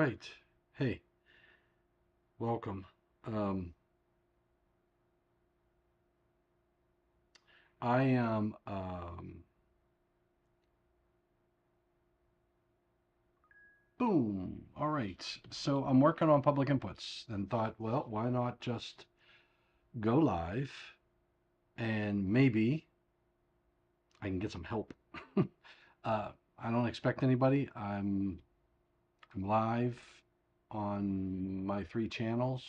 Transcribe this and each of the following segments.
right. Hey, welcome. Um, I am, boom. All right. So I'm working on public inputs and thought, well, why not just go live and maybe I can get some help. I don't expect anybody. I'm live on my three channels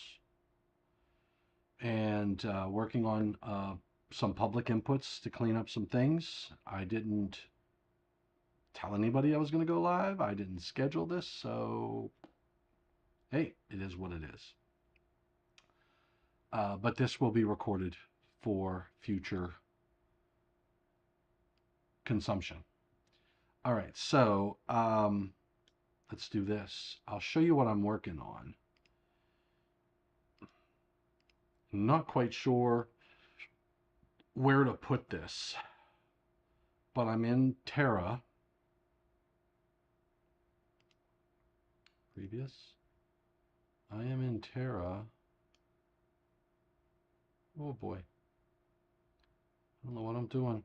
and working on some public inputs to clean up some things. I didn't tell anybody I was going to go live. I didn't schedule this, so hey, it is what it is. But this will be recorded for future consumption. All right, so let's do this. I'll show you what I'm working on. I'm not quite sure where to put this, but I'm in Terra. Previous. I am in Terra. Oh boy. I don't know what I'm doing.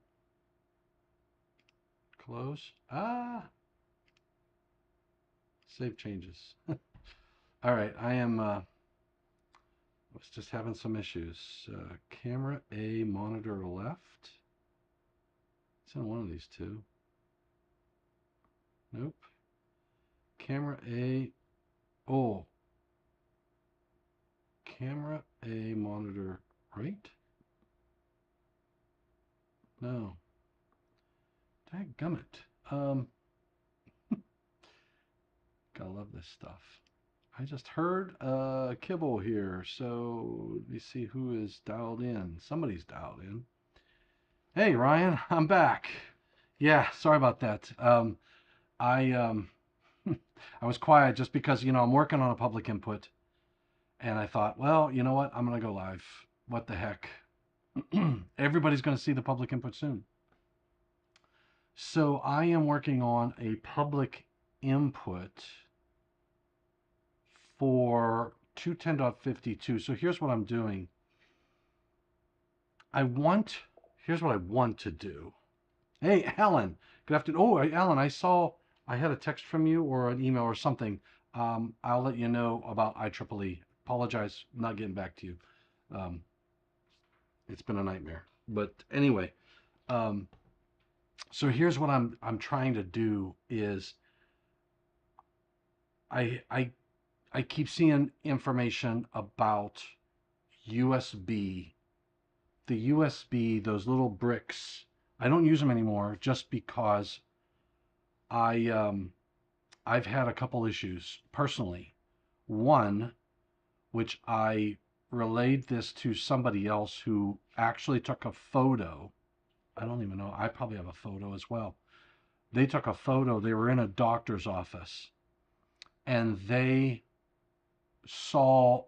Close. Save changes. All right, was just having some issues. Camera A, monitor left. It's in one of these two. Nope. Camera A. Oh. Camera A, monitor right? No. Dadgummit. Gotta love this stuff. I just heard kibble here, so let me see who is dialed in. Somebody's dialed in. Hey Ryan, I'm back. Yeah, sorry about that. I I was quiet just because I'm working on a public input, and I thought, well, you know what? I'm gonna go live. What the heck? Everybody's gonna see the public input soon. So I am working on a public input for 210.52. So here's what I'm doing. Here's what I want to do. Hey, Alan, good afternoon. Oh, Alan, I had a text from you or an email or something. I'll let you know about IEEE. Apologize, not getting back to you. Um, it's been a nightmare. But anyway, um, so here's what I'm trying to do is I I I keep seeing information about USB, the USB, those little bricks. I don't use them anymore just because I I've had a couple issues personally. One, which I relayed this to somebody else who actually took a photo. I don't even know. I probably have a photo as well. They took a photo. They were in a doctor's office and they saw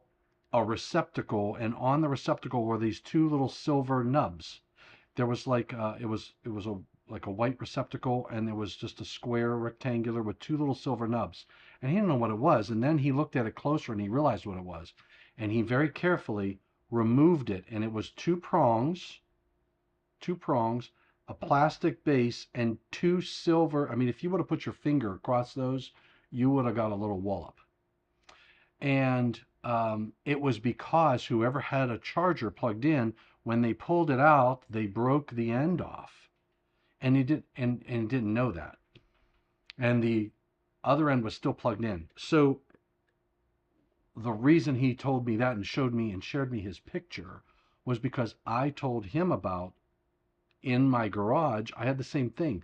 a receptacle, and on the receptacle were these two little silver nubs. There was like it was a like a white receptacle, and there was just a square rectangular with two little silver nubs. And he didn't know what it was. And then he looked at it closer and he realized what it was. And he very carefully removed it, and it was two prongs, a plastic base, and two silver. I mean, if you would have put your finger across those, you would have got a little wallop. And it was because whoever had a charger plugged in, when they pulled it out, they broke the end off, and he didn't know that, and the other end was still plugged in. So the reason he told me that and showed me and shared me his picture was because I told him about in my garage. I had the same thing.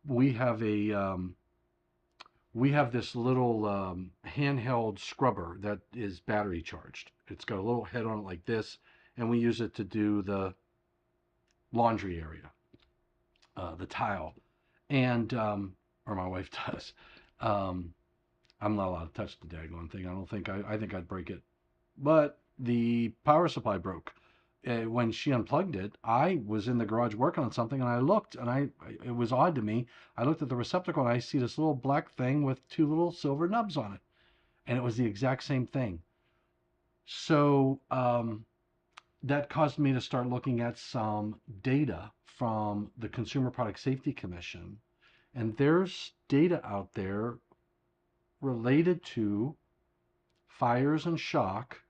We have this little handheld scrubber that is battery charged. It's got a little head on it like this, and we use it to do the laundry area, the tile, and or my wife does. Um, I'm not allowed to touch the daggone thing. I don't think I think I'd break it. But the power supply broke. When she unplugged it, I was in the garage working on something, and I looked, and it was odd to me. I looked at the receptacle, and I see this little black thing with two little silver nubs on it. and it was the exact same thing. So that caused me to start looking at some data from the Consumer Product Safety Commission, and there's data out there related to fires and shock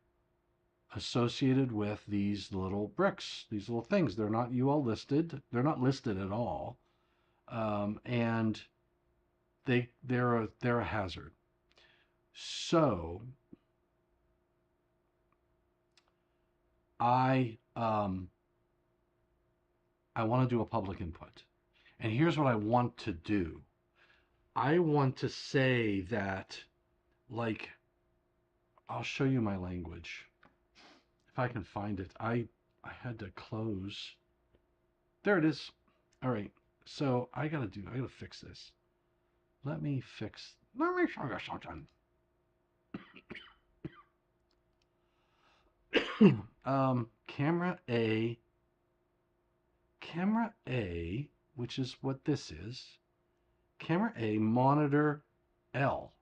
associated with these little bricks, these little things. They're not UL listed. They're not listed at all, and they're a hazard. So I want to do a public input, and here's what I want to do. I want to say that, like, I'll show you my language if I can find it. I had to close. There it is. All right. So I gotta fix this. Let me show you something. Camera A, which is what this is. Camera A, monitor L.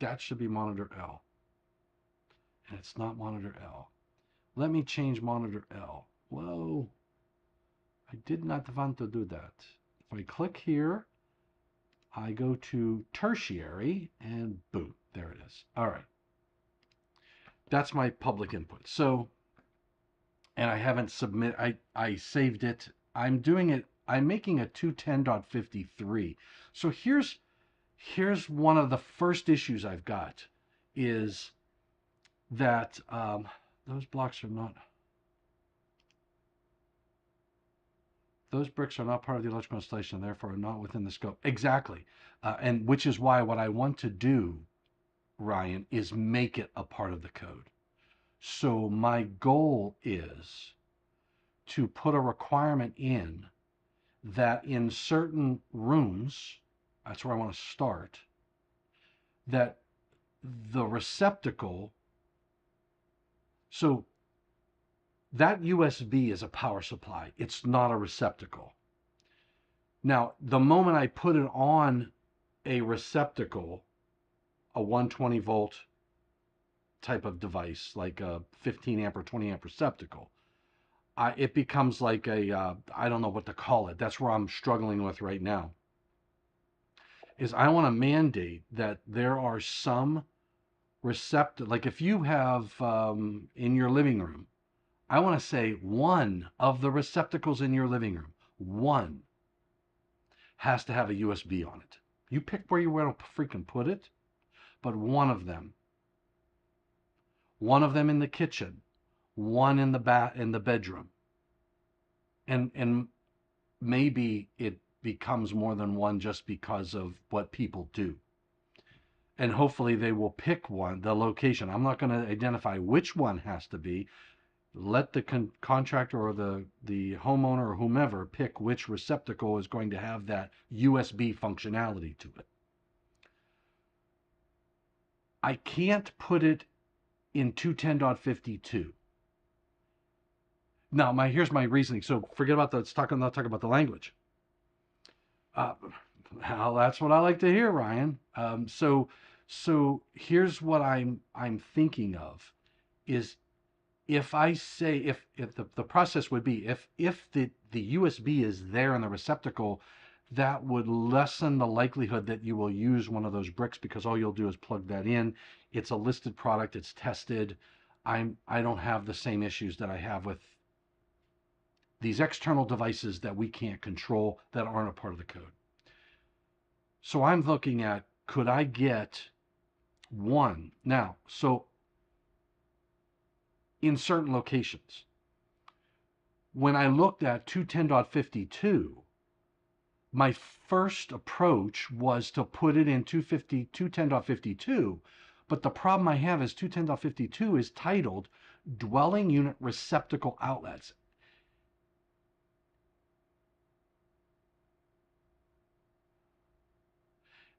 That should be monitor L. And it's not monitor L. Let me change monitor L. Whoa. I did not want to do that. If I click here, I go to tertiary, and boom, there it is. All right. That's my public input. So, and I haven't I saved it. I'm doing it, I'm making a 210.53. So here's one of the first issues I've got is that those blocks are not, those bricks are not part of the electrical installation, therefore are not within the scope. Exactly. And which is why what I want to do, Ryan, is make it a part of the code. So my goal is to put a requirement in that in certain rooms, that's where I want to start, that the receptacle, so that USB is a power supply. It's not a receptacle. Now, the moment I put it on a receptacle, a 120 volt type of device, like a 15 amp or 20 amp receptacle, it becomes like a, I don't know what to call it. That's where I'm struggling with right now. Is I want to mandate that there are some receptacle, like if you have in your living room, I want to say one of the receptacles in your living room, one has to have a USB on it. You pick where you want to freaking put it, but one of them in the kitchen, one in the bedroom, and maybe it becomes more than one just because of what people do. And hopefully they will pick one, the location. I'm not going to identify which one has to be. Let the contractor or the homeowner or whomever pick which receptacle is going to have that USB functionality to it. I can't put it in 210.52. Now, here's my reasoning. So forget about let's not talk about the language. Well, that's what I like to hear, Ryan. So here's what I'm thinking of is, if I say, if the process would be, if the USB is there in the receptacle, that would lessen the likelihood that you will use one of those bricks, because all you'll do is plug that in. It's a listed product, it's tested. I don't have the same issues that I have with these external devices that we can't control, that aren't a part of the code. So I'm looking at, could I get one? Now, so in certain locations, when I looked at 210.52, my first approach was to put it in 210.52, but the problem I have is 210.52 is titled Dwelling Unit Receptacle Outlets.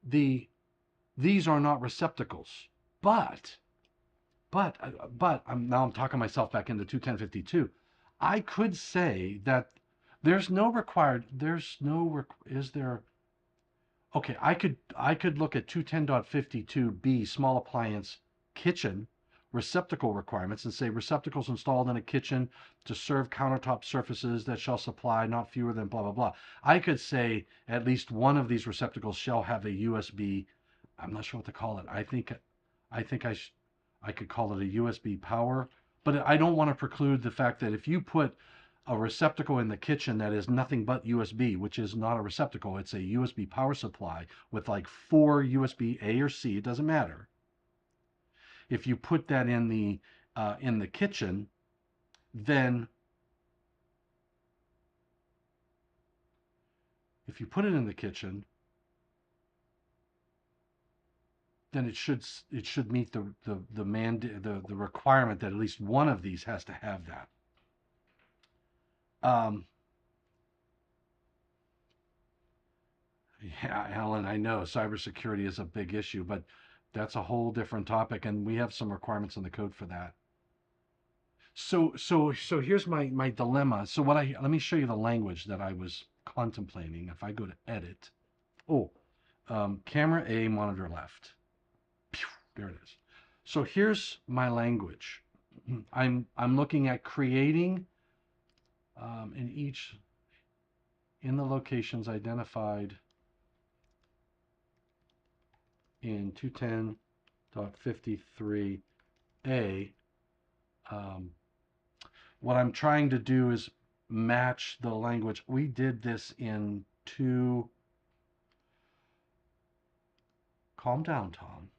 These are not receptacles, but I'm talking myself back into 210.52. I could say that is there, Okay, I could look at 210.52b small appliance kitchen receptacle requirements and say receptacles installed in a kitchen to serve countertop surfaces that shall supply not fewer than blah blah blah. I could say at least one of these receptacles shall have a USB. I'm not sure what to call it. I could call it a USB power, but I don't want to preclude the fact that if you put a receptacle in the kitchen that is nothing but USB, which is not a receptacle, it's a USB power supply with like 4 USB A or C, it doesn't matter. If you put that in the kitchen, then if you put it in the kitchen, then it should meet the requirement that at least one of these has to have that. Um, yeah, Alan, I know cybersecurity is a big issue, but that's a whole different topic, and we have some requirements in the code for that. So here's my dilemma. So let me show you the language that I was contemplating. If I go to edit, oh, camera A, monitor left. Pew, there it is. So here's my language. I'm looking at creating in the locations identified in 210.53a. What I'm trying to do is match the language. We did this in two. Calm down, Tom.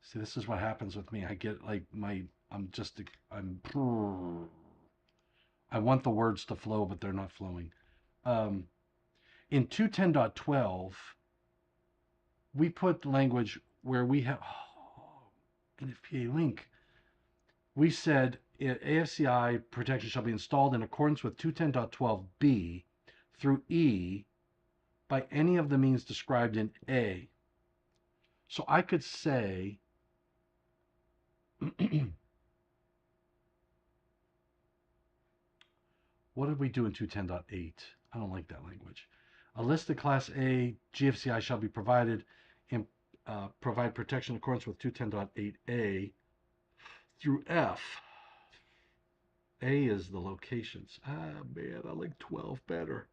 See, this is what happens with me. I get like I'm. I want the words to flow, but they're not flowing. Um, in 210.12, we put language where we have NFPA link. We said AFCI protection shall be installed in accordance with 210.12b through E by any of the means described in A. So I could say, what did we do in 210.8? I don't like that language. A list of Class A GFCI shall be provided and provide protection in accordance with 210.8a through F. A is the locations. Ah, man, I like 12 better.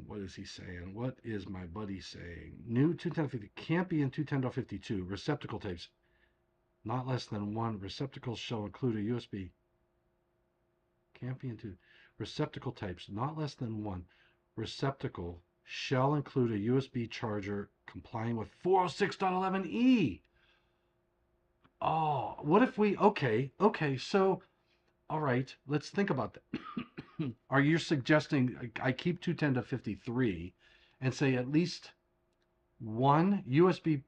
What is he saying? What is my buddy saying? New 210.50 can't be in 210.52. Receptacle types, not less than one. Receptacles shall include a USB. Can't be into receptacle types, not less than one. Receptacle shall include a USB charger complying with 406.11e. Oh, what if we, okay, so, all right, let's think about that. Are you suggesting I keep 210.53 and say at least one USB,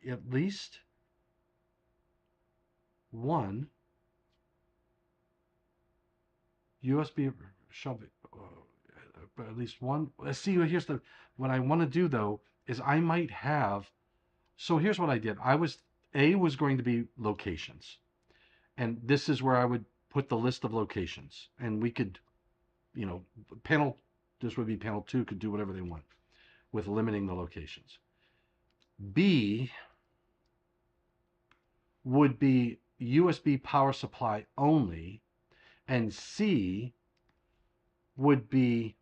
at least one USB shall be, at least one. Let's see, what I want to do though is I might have, so here's what I did. A was going to be locations. And this is where I would put the list of locations. And we could, this would be panel 2, could do whatever they want with limiting the locations. B would be USB power supply only, and C would be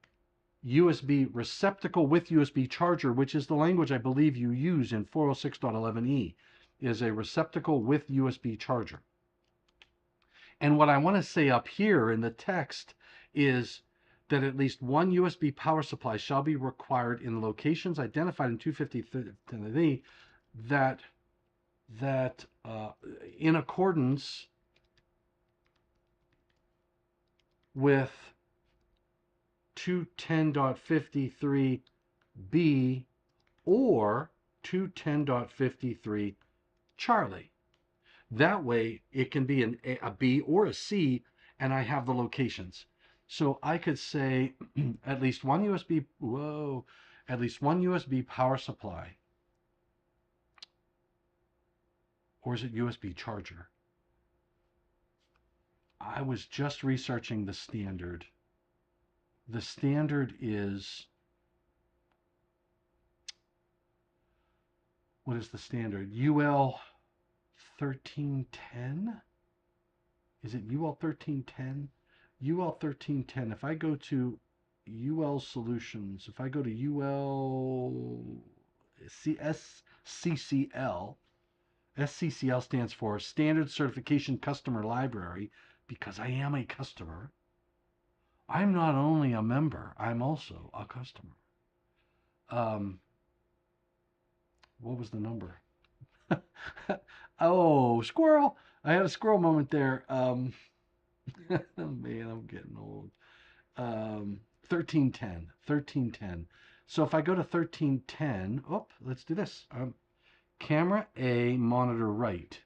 USB receptacle with USB charger, which is the language I believe you use in 406.11e, is a receptacle with USB charger. And what I want to say up here in the text is that at least one USB power supply shall be required in locations identified in 250 that in accordance with 210.53b or 210.53 Charlie. That way it can be a B or a C, and I have the locations. So I could say at least one USB power supply. Or is it USB charger? I was just researching the standard. The standard is, what is the standard? UL 1310? Is it UL 1310? UL 1310. If I go to UL Solutions, if I go to UL SCCL, SCCL stands for Standard Certification Customer Library, because I am a customer. I'm not only a member, I'm also a customer. What was the number? Oh, squirrel! I had a squirrel moment there. Man, I'm getting old. 1310. 1310. So if I go to 1310, oh, let's do this. Camera A, monitor right.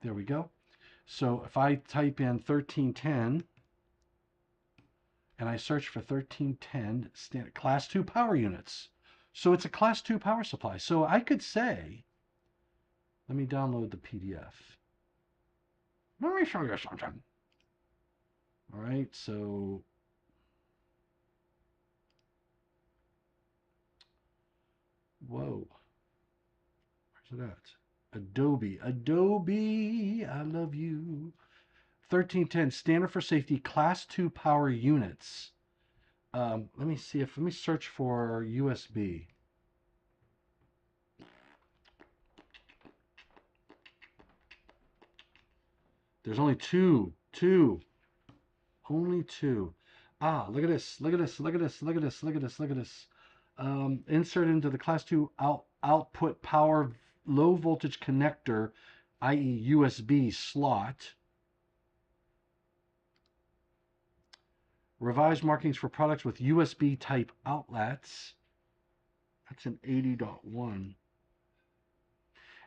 There we go. So if I type in 1310 and I search for 1310 class 2 power units. So it's a class 2 power supply. So I could say, let me download the PDF. Let me show you something. All right, so whoa, where's it at? Adobe, I love you. 1310 standard for safety class 2 power units. Let me search for USB. There's only two, only two. Ah, look at this, look at this, look at this, look at this, look at this, look at this. Insert into the class 2 output power low voltage connector, i.e. USB slot. Revised markings for products with USB type outlets. That's an 80.1.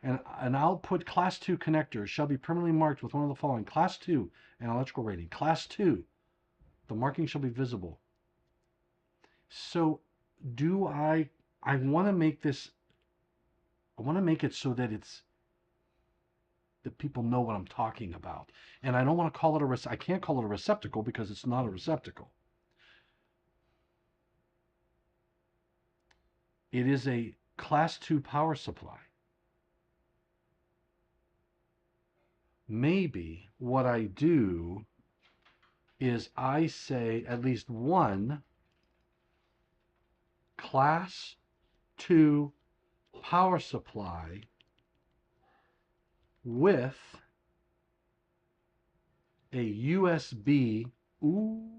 And an output class 2 connector shall be permanently marked with one of the following. Class 2 and electrical rating. Class 2, the marking shall be visible. So do I want to make this, I want to make it so that that people know what I'm talking about. And I don't want to call it I can't call it a receptacle because it's not a receptacle. It is a class 2 power supply. Maybe what I do is I say at least one class 2 power supply with a USB. Ooh,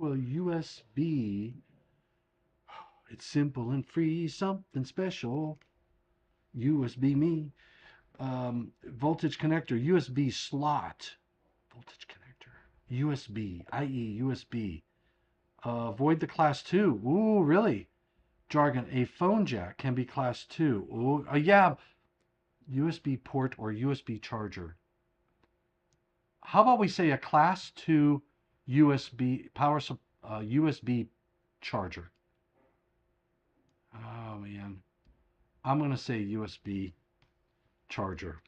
a USB. It's simple and free, something special. USB me. Voltage connector, USB slot. Voltage connector. USB, i.e. USB. Avoid the class 2. Ooh, really? Jargon. A phone jack can be class 2. Ooh, yeah. USB port or USB charger. How about we say a class 2 USB USB charger? Oh man, I'm gonna say USB charger.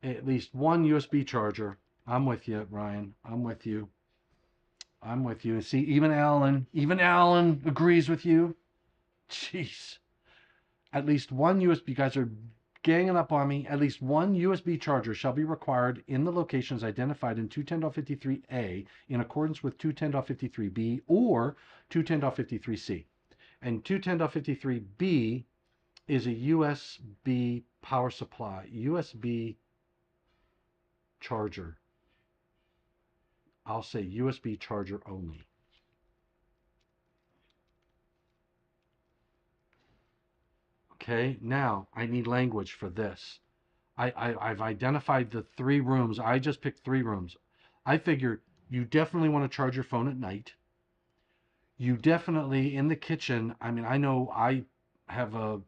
At least one USB charger. I'm with you, Ryan. I'm with you. I'm with you. See, even Alan agrees with you. Jeez. At least one USB, you guys are ganging up on me. At least one USB charger shall be required in the locations identified in 210.53a in accordance with 210.53b or 210.53c. And 210.53b is a USB power supply, USB charger. I'll say USB charger only. Okay, now I need language for this. I've identified the 3 rooms. I just picked 3 rooms. I figure you definitely want to charge your phone at night. You definitely, in the kitchen, I mean, I know I have I'm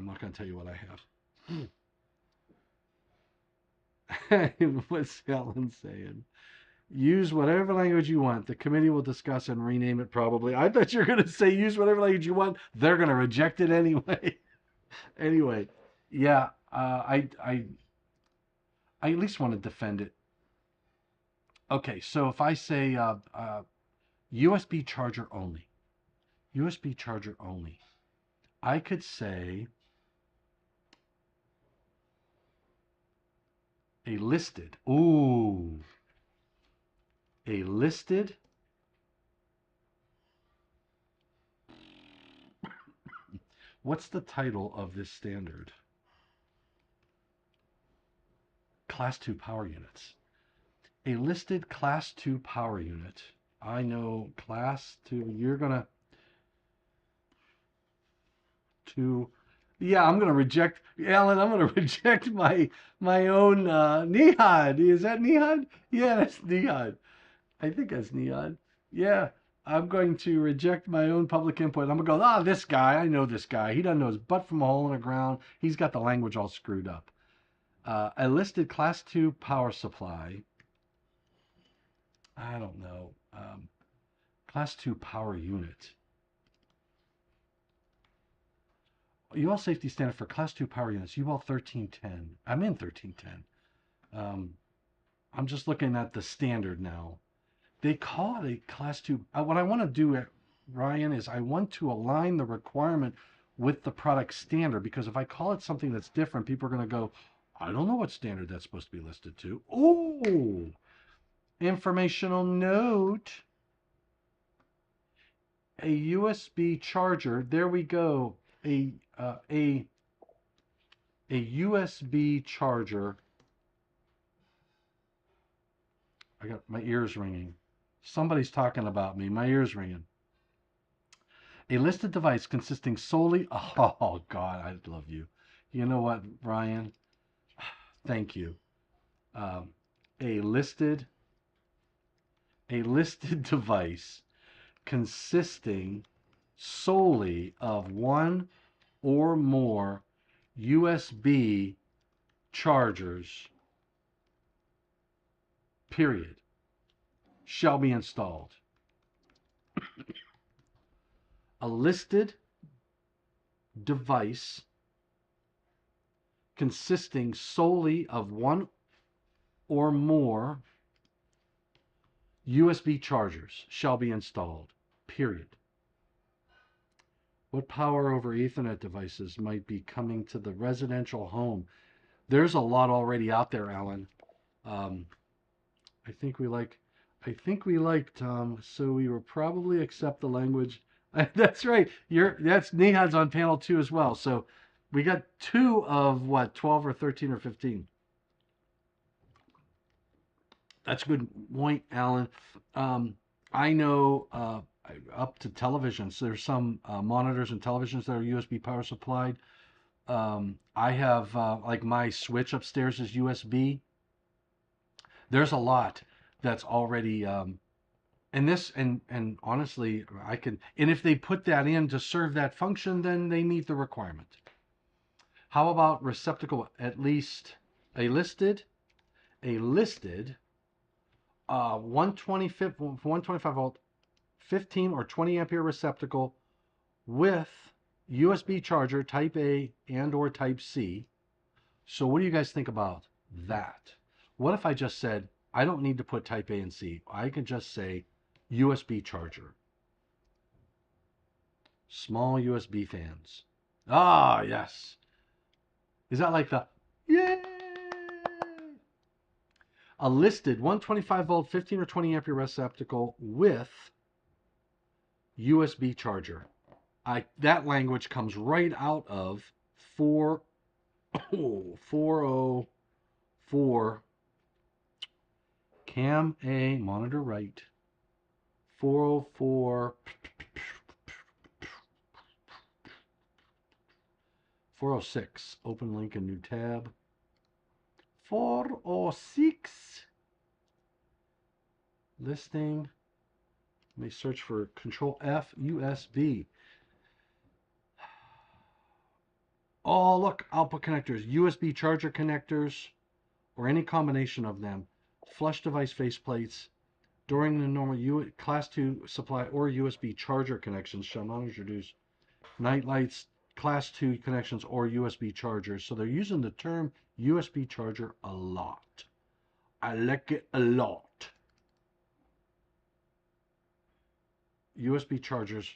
not going to tell you what I have. What's Helen saying? Use whatever language you want. The committee will discuss and rename it probably. I thought you were going to say use whatever language you want. They're going to reject it anyway. Anyway, yeah, I at least want to defend it. Okay, so if I say USB charger only, USB charger only, I could say a listed. Ooh, a listed what's the title of this standard? Class 2 power units. A listed Class 2 power unit. I know Class 2, you're going to, yeah, I'm going to reject, Alan, I'm going to reject my own Nihad. Is that Nihad? Yeah, that's Nihad. I think that's Nihad. Yeah, I'm going to reject my own public input. I'm going to go, this guy, I know this guy. He doesn't know his butt from a hole in the ground. He's got the language all screwed up. A listed Class 2 power supply. I don't know. Class 2 power unit. UL safety standard for Class 2 power units, UL 1310. I'm in 1310. I'm just looking at the standard now. They call it a Class 2. What I want to do, Ryan, is I want to align the requirement with the product standard, because if I call it something that's different, people are going to go, I don't know what standard that's supposed to be listed to. Oh, informational note. A USB charger. There we go. A USB charger. I got my ears ringing. Somebody's talking about me. My ears ringing. A listed device consisting solely. Oh God, I love you. You know what, Ryan? Thank you. Um, a listed device consisting solely of one or more USB chargers, period, shall be installed. A listed device consisting solely of one or more USB chargers shall be installed, period. What power over Ethernet devices might be coming to the residential home? There's a lot already out there, Alan. I think we like Tom, so we will probably accept the language. That's right. That's Nihad's on panel 2 as well. So we got 2 of what, 12 or 13 or 15. That's a good point, Alan. I know up to televisions. There's some monitors and televisions that are USB power supplied. I have like my switch upstairs is USB. There's a lot that's already and this and honestly I can, and if they put that in to serve that function, then they meet the requirement. How about receptacle? At least a listed 125 volt 15 or 20 ampere receptacle with USB charger type A and or type C. So what do you guys think about that? What if I just said I don't need to put type A and C? I can just say USB charger. Small USB fans. Ah, yes. Is that like the yay? A listed 125 volt 15 or 20 ampere receptacle with USB charger. That language comes right out of 404 Cam A monitor right 404 406 open link and new tab 406 listing. Let me search for Control F USB. Oh, look, output connectors, USB charger connectors, or any combination of them, flush device faceplates, during the normal Class 2 supply or USB charger connections shall not introduce night lights, Class 2 connections, or USB chargers. So they're using the term USB charger a lot. I like it a lot. USB chargers.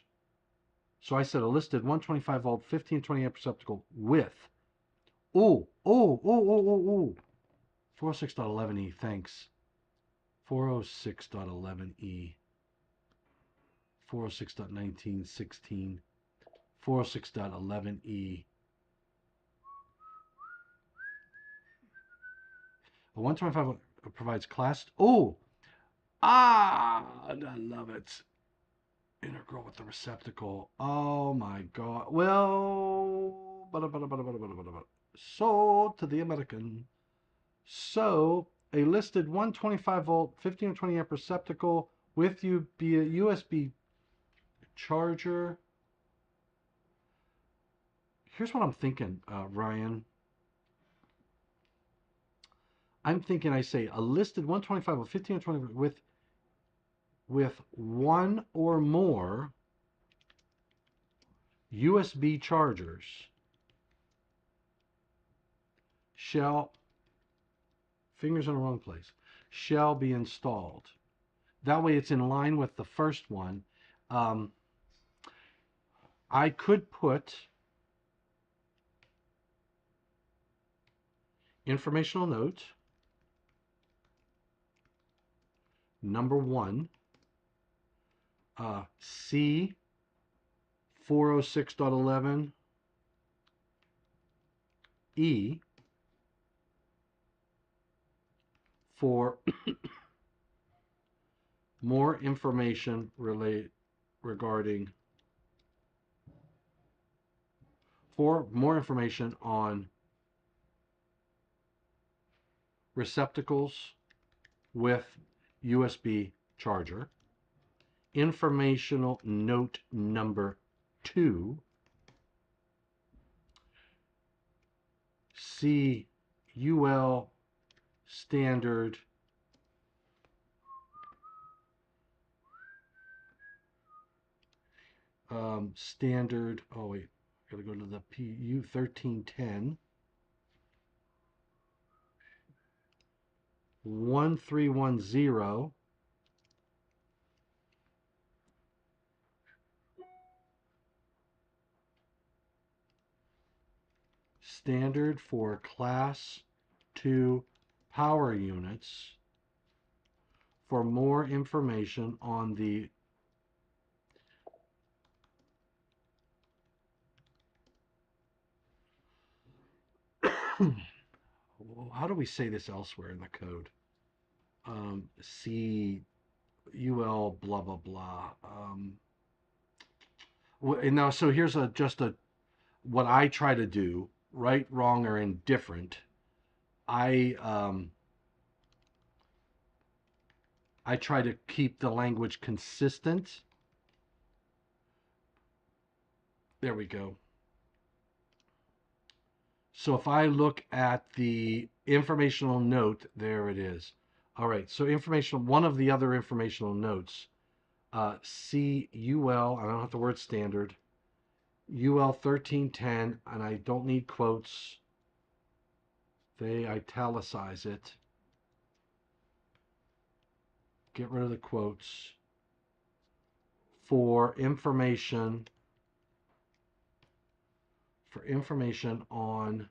So I said a listed 125 volt, 1520 amp receptacle with, 406.11e, thanks. 406.11e, 406.1916, 406.11e. A 125 provides class, I love it. Integral with the receptacle. Oh my God. Well, so to the American. So a listed 125 volt, 1520 amp receptacle with you be a USB charger. Here's what I'm thinking, Ryan. I'm thinking I say a listed 125 volt, 1520 with one or more USB chargers shall, fingers in the wrong place, shall be installed. That way it's in line with the first one. I could put informational note number 1, C 406.11 E for more information regarding on receptacles with USB charger. Informational note number 2, CUL standard standard, oh wait, gotta go to the PU 1310 1310 standard for class 2 power units. For more information on the how do we say this elsewhere in the code? CUL blah blah blah. And now, so here's just what I try to do, right, wrong, or indifferent. I try to keep the language consistent. There we go. So if I look at the informational note, there it is. All right, so one of the other informational notes, CUL, I don't have the word standard, UL 1310, and I don't need quotes. They italicize it. Get rid of the quotes. For information on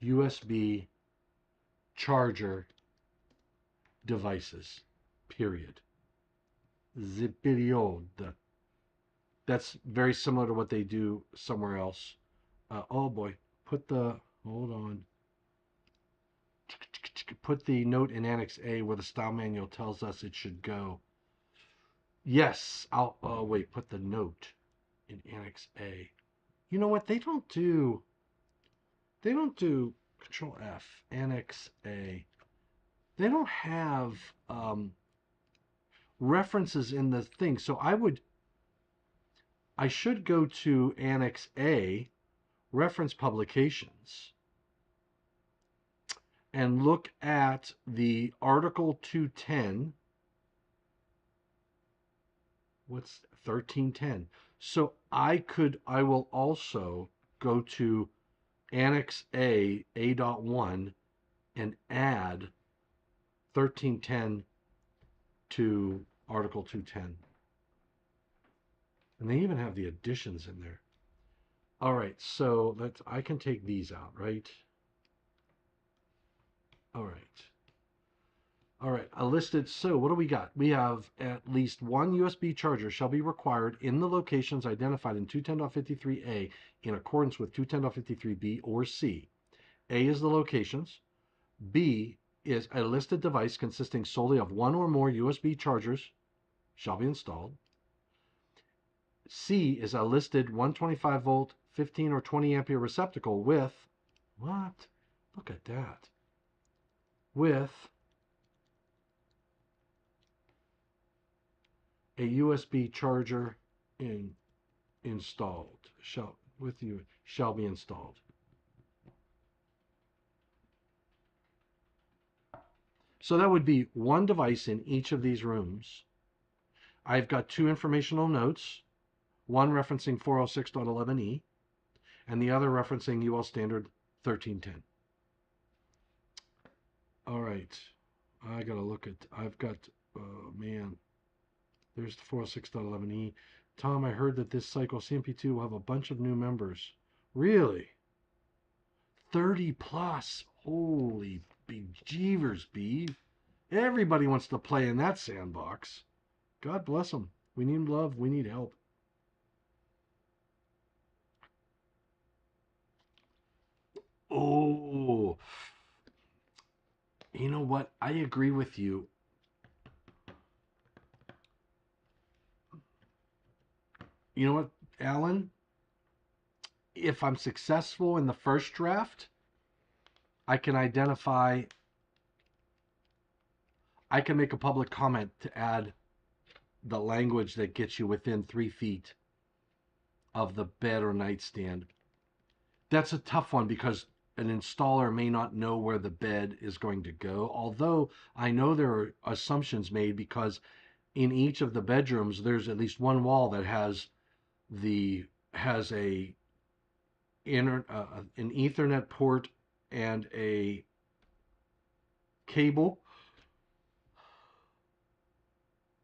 USB charger devices, period. The period. That's very similar to what they do somewhere else. Oh boy, hold on. Put the note in Annex A where the style manual tells us it should go. Yes, wait, put the note in Annex A. You know what? They don't do Control F, Annex A. They don't have references in the thing. So I should go to Annex A, reference publications, and look at the Article 210. What's 1310? So I will also go to Annex A, A.1, and add 1310 to Article 210. And they even have the additions in there. All right, so I can take these out, right? All right. All right, a listed. So what do we got? We have at least one USB charger shall be required in the locations identified in 210.53a in accordance with 210.53b or c. A is the locations. B is a listed device consisting solely of one or more USB chargers shall be installed. C is a listed 125 volt, 15 or 20 ampere receptacle with, what? Look at that. With a USB charger installed. Shall be installed. So that would be one device in each of these rooms. I've got two informational notes, one referencing 406.11e and the other referencing UL standard 1310. All right. I got to look at, I've got, oh man, there's the 406.11e. Tom, I heard that this cycle CMP2 will have a bunch of new members. Really? 30 plus. Holy bejeevers, Beeve. Everybody wants to play in that sandbox. God bless them. We need love. We need help. Oh, you know what? I agree with you. You know what, Alan? If I'm successful in the first draft, I can make a public comment to add the language that gets you within 3 feet of the bed or nightstand. That's a tough one because an installer may not know where the bed is going to go. Although I know there are assumptions made because in each of the bedrooms, there's at least one wall that has an Ethernet port and a cable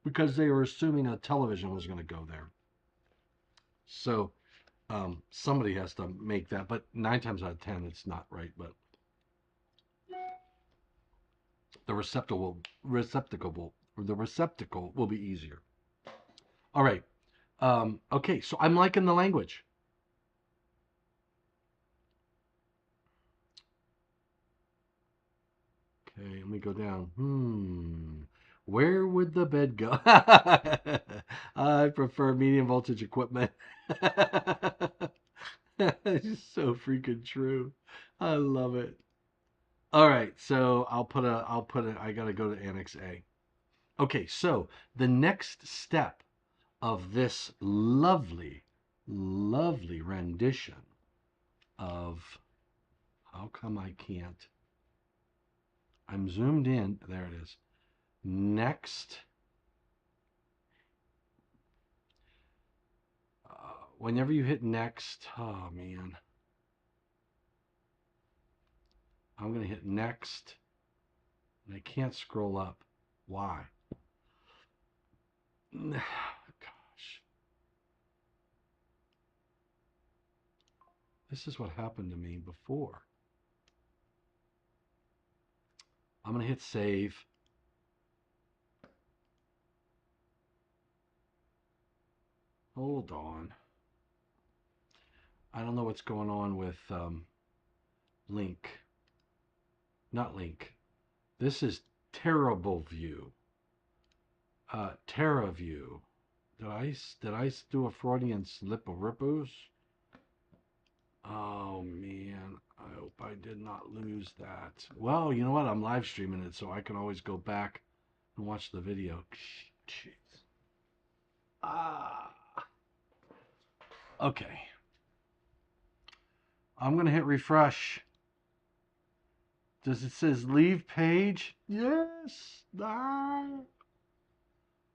because they were assuming a television was going to go there. So somebody has to make that, but 9 times out of 10, it's not right. But the receptacle will be easier. All right. Okay, so I'm liking the language. Okay, let me go down. Where would the bed go? I prefer medium voltage equipment. It's so freaking true. I love it. All right, so I gotta go to Annex A. Okay, so the next step of this lovely, lovely rendition of, how come I can't? I'm zoomed in. There it is. Next. Whenever you hit next, oh man. I'm going to hit next. And I can't scroll up. Why? Gosh. This is what happened to me before. I'm going to hit save. Hold on. I don't know what's going on with Link. Not Link. This is Terrible View. TerraView. Did I do a Freudian slip of rippos? Oh man, I hope I did not lose that. Well, you know what? I'm live streaming it, so I can always go back and watch the video. Jeez. Okay. I'm gonna hit refresh. Does it says leave page? Yes.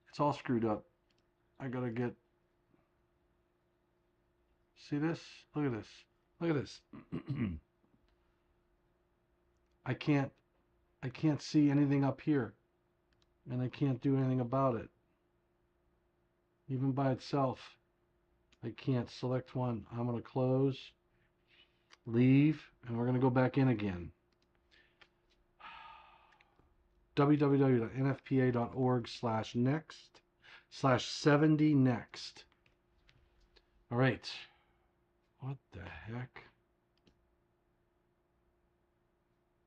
It's all screwed up. I gotta get. See this? Look at this. Look at this. I can't. I can't see anything up here, and I can't do anything about it. Even by itself, I can't select one. I'm going to close, leave, and we're going to go back in again. www.nfpa.org/next/70next. All right. What the heck?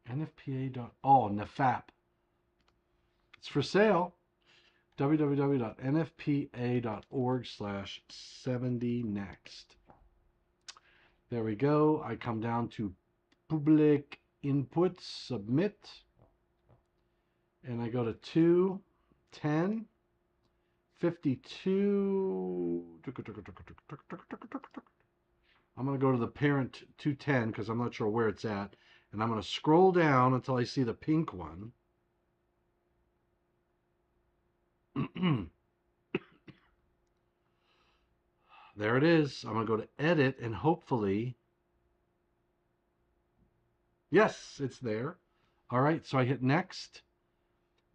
NFPA. Oh, NFAP. It's for sale. www.nfpa.org/70next. There we go. I come down to public input, submit, and I go to 2, 10, 52. I'm going to go to the parent 210 because I'm not sure where it's at. And I'm going to scroll down until I see the pink one. There it is. I'm going to go to edit and hopefully... Yes, it's there. All right, so I hit next.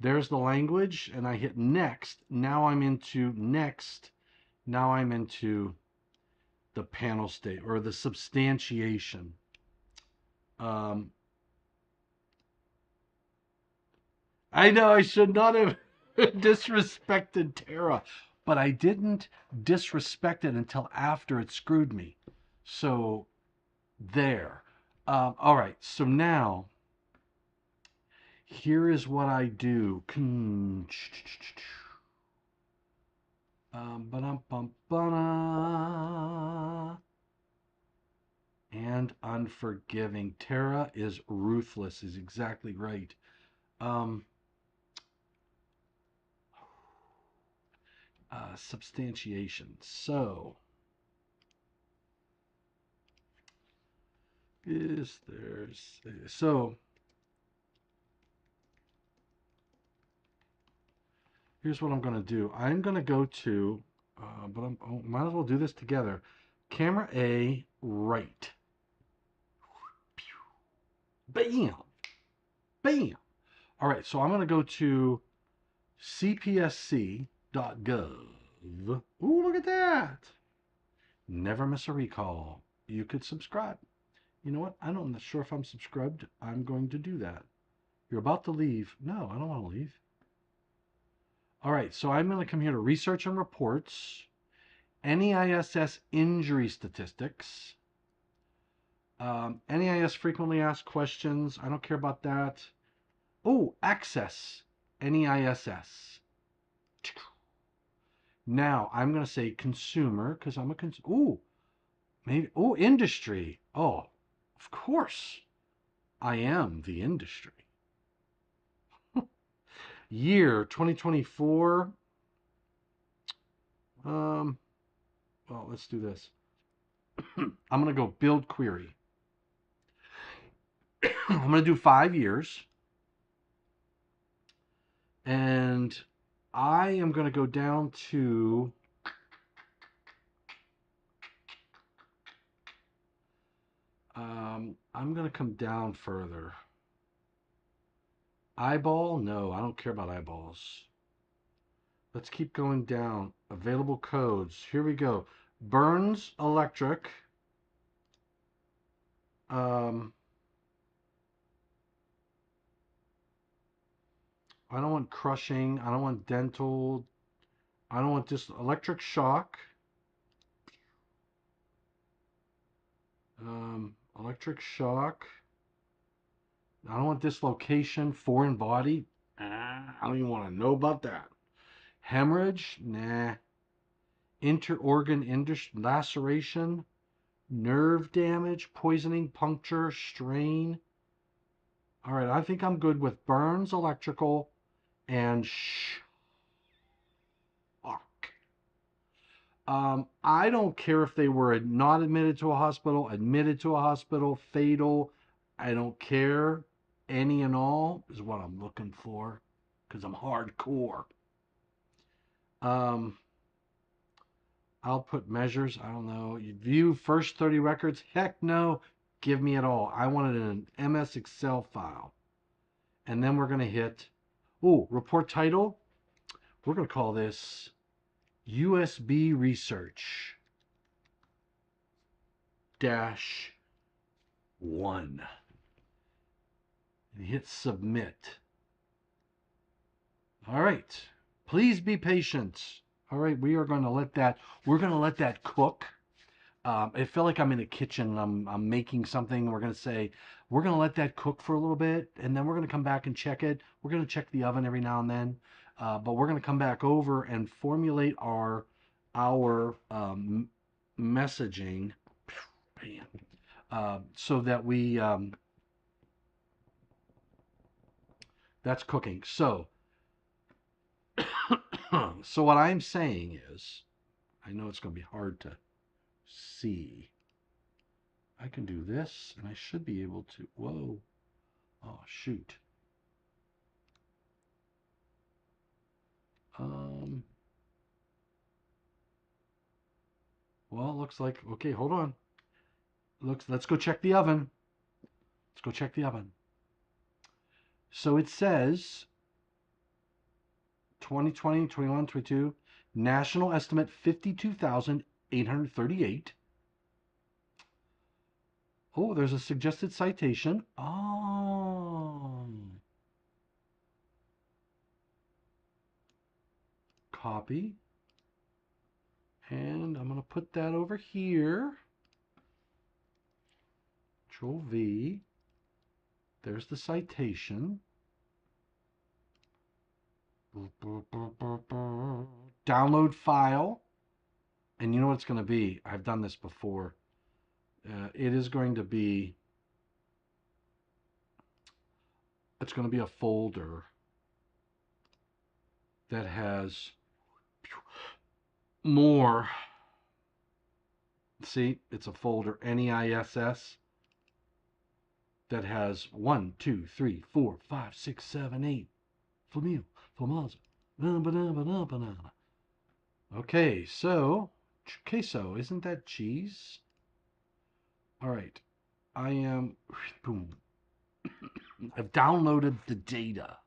There's the language, and I hit next. Now I'm into next. Now I'm into the panel state or the substantiation. I know I should not have disrespected Tara, but I didn't disrespect it until after it screwed me. So there. All right, so now here is what I do. And unforgiving. Tara is ruthless, is exactly right. Substantiation. So, is there... So, here's what I'm going to do. I'm going to go to, might as well do this together. Camera A, right. Bam! Bam! All right, so I'm going to go to cpsc.gov. Ooh, look at that. Never miss a recall. You could subscribe. You know what? I'm not sure if I'm subscribed. I'm going to do that. You're about to leave. No, I don't want to leave. All right, so I'm going to come here to research and reports, NEISS injury statistics, NEIS frequently asked questions. I don't care about that. Oh, access, NEISS. Now I'm going to say consumer because I'm a consumer. Ooh, maybe. Oh, industry. Oh, of course. I am the industry. Year 2024. Well, let's do this. I'm going to go build query. I'm going to do 5 years. And I am going to go down to I'm going to come down further. Eyeball? No, I don't care about eyeballs. Let's keep going down. Available codes. Here we go. Burns Electric. I don't want crushing. I don't want dental. I don't want just electric shock. Electric shock. I don't want dislocation. Foreign body. I don't even want to know about that. Hemorrhage. Nah. Interorgan laceration. Nerve damage. Poisoning. Puncture. Strain. All right. I think I'm good with burns, electrical, and shock. I don't care if they were not admitted to a hospital, admitted to a hospital, fatal. I don't care. Any and all is what I'm looking for because I'm hardcore. Output measures. I don't know. You view first 30 records. Heck no. Give me it all. I want it in an MS Excel file. And then we're going to hit, oh, report title. We're going to call this USB research dash 1. And hit submit. All right. Please be patient. All right, we're going to let that cook. I feel like I'm in a kitchen. I'm making something. We're going to let that cook for a little bit, and then we're going to come back and check it. We're going to check the oven every now and then, but we're going to come back over and formulate our messaging, so that we that's cooking. So so what I'm saying is, I know it's going to be hard to see. I can do this, and I should be able to. Whoa. Oh, shoot. Well, it looks like, okay, hold on. Let's go check the oven. Let's go check the oven. So it says 2020, 21, 22, national estimate 52,838. Oh, there's a suggested citation. Oh. Copy. And I'm going to put that over here. Control V. There's the citation. Download file. And you know what it's going to be? I've done this before. It is going to be, it's going to be a folder that has more. See, it's a folder, NEISS, that has 1, 2, 3, 4, 5, 6, 7, 8. Flamil, Flamaza. Okay, so queso, isn't that cheese? All right, I am, boom. I've downloaded the data.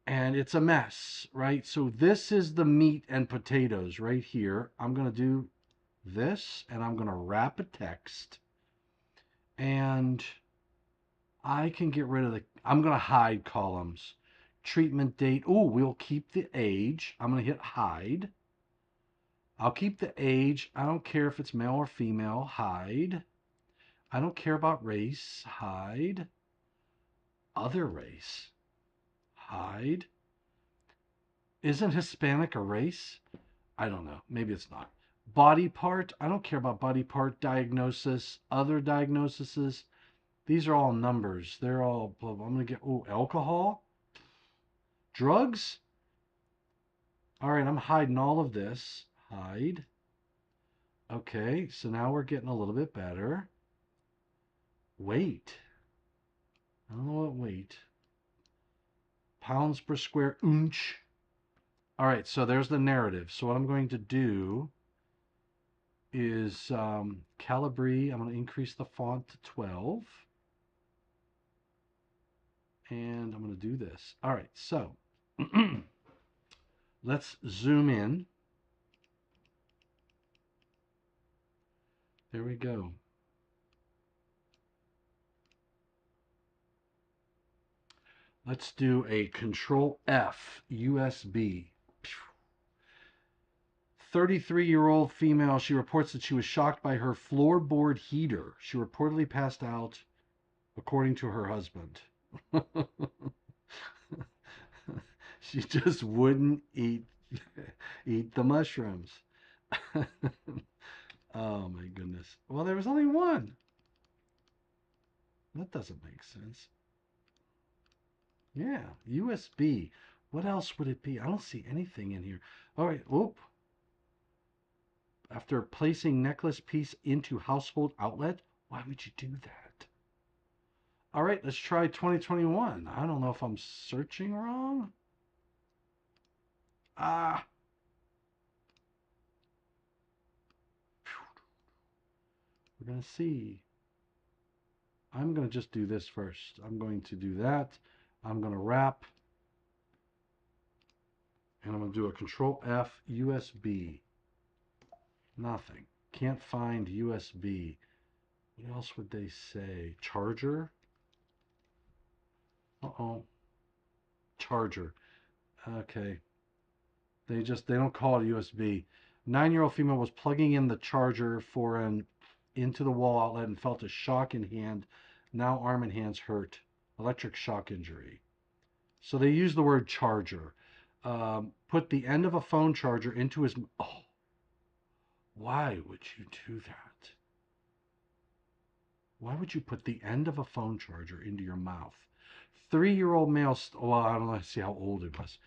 And it's a mess, right? So this is the meat and potatoes right here. I'm going to do this, and I'm going to wrap a text. And I can get rid of I'm going to hide columns. Treatment date. Oh, we'll keep the age. I'm going to hit hide. I'll keep the age. I don't care if it's male or female. Hide. I don't care about race. Hide. Other race. Hide. Isn't Hispanic a race? I don't know. Maybe it's not. Body part. I don't care about body part. Diagnosis. Other diagnoses. These are all numbers. They're all, I'm going to get, oh, alcohol. Drugs. All right, I'm hiding all of this. Hide. Okay, so now we're getting a little bit better. Weight. I don't know what weight. Pounds per square inch. All right, so there's the narrative. So what I'm going to do is Calibri. I'm going to increase the font to 12. And I'm going to do this. All right, so let's zoom in. There we go. Let's do a Control F USB. 33-year-old female. She reports that she was shocked by her floorboard heater. She reportedly passed out, according to her husband. She just wouldn't eat the mushrooms. Oh my goodness. Well, there was only one. That doesn't make sense. Yeah, USB. What else would it be? I don't see anything in here. All right, whoop. After placing necklace piece into household outlet, why would you do that? All right, let's try 2021. I don't know if I'm searching wrong. Ah. We're going to see. I'm going to just do this first. I'm going to do that. I'm going to wrap, and I'm going to do a Control F USB. Nothing. Can't find USB. What else would they say? Charger? Uh-oh. Charger. Okay. They don't call it USB. 9-year-old female was plugging in the charger for an into the wall outlet and felt a shock in hand. Now arm and hands hurt. Electric shock injury. So they use the word charger. Put the end of a phone charger into his. Oh, why would you do that? Why would you put the end of a phone charger into your mouth? 3-year-old male. Well, I don't know. See how old it was.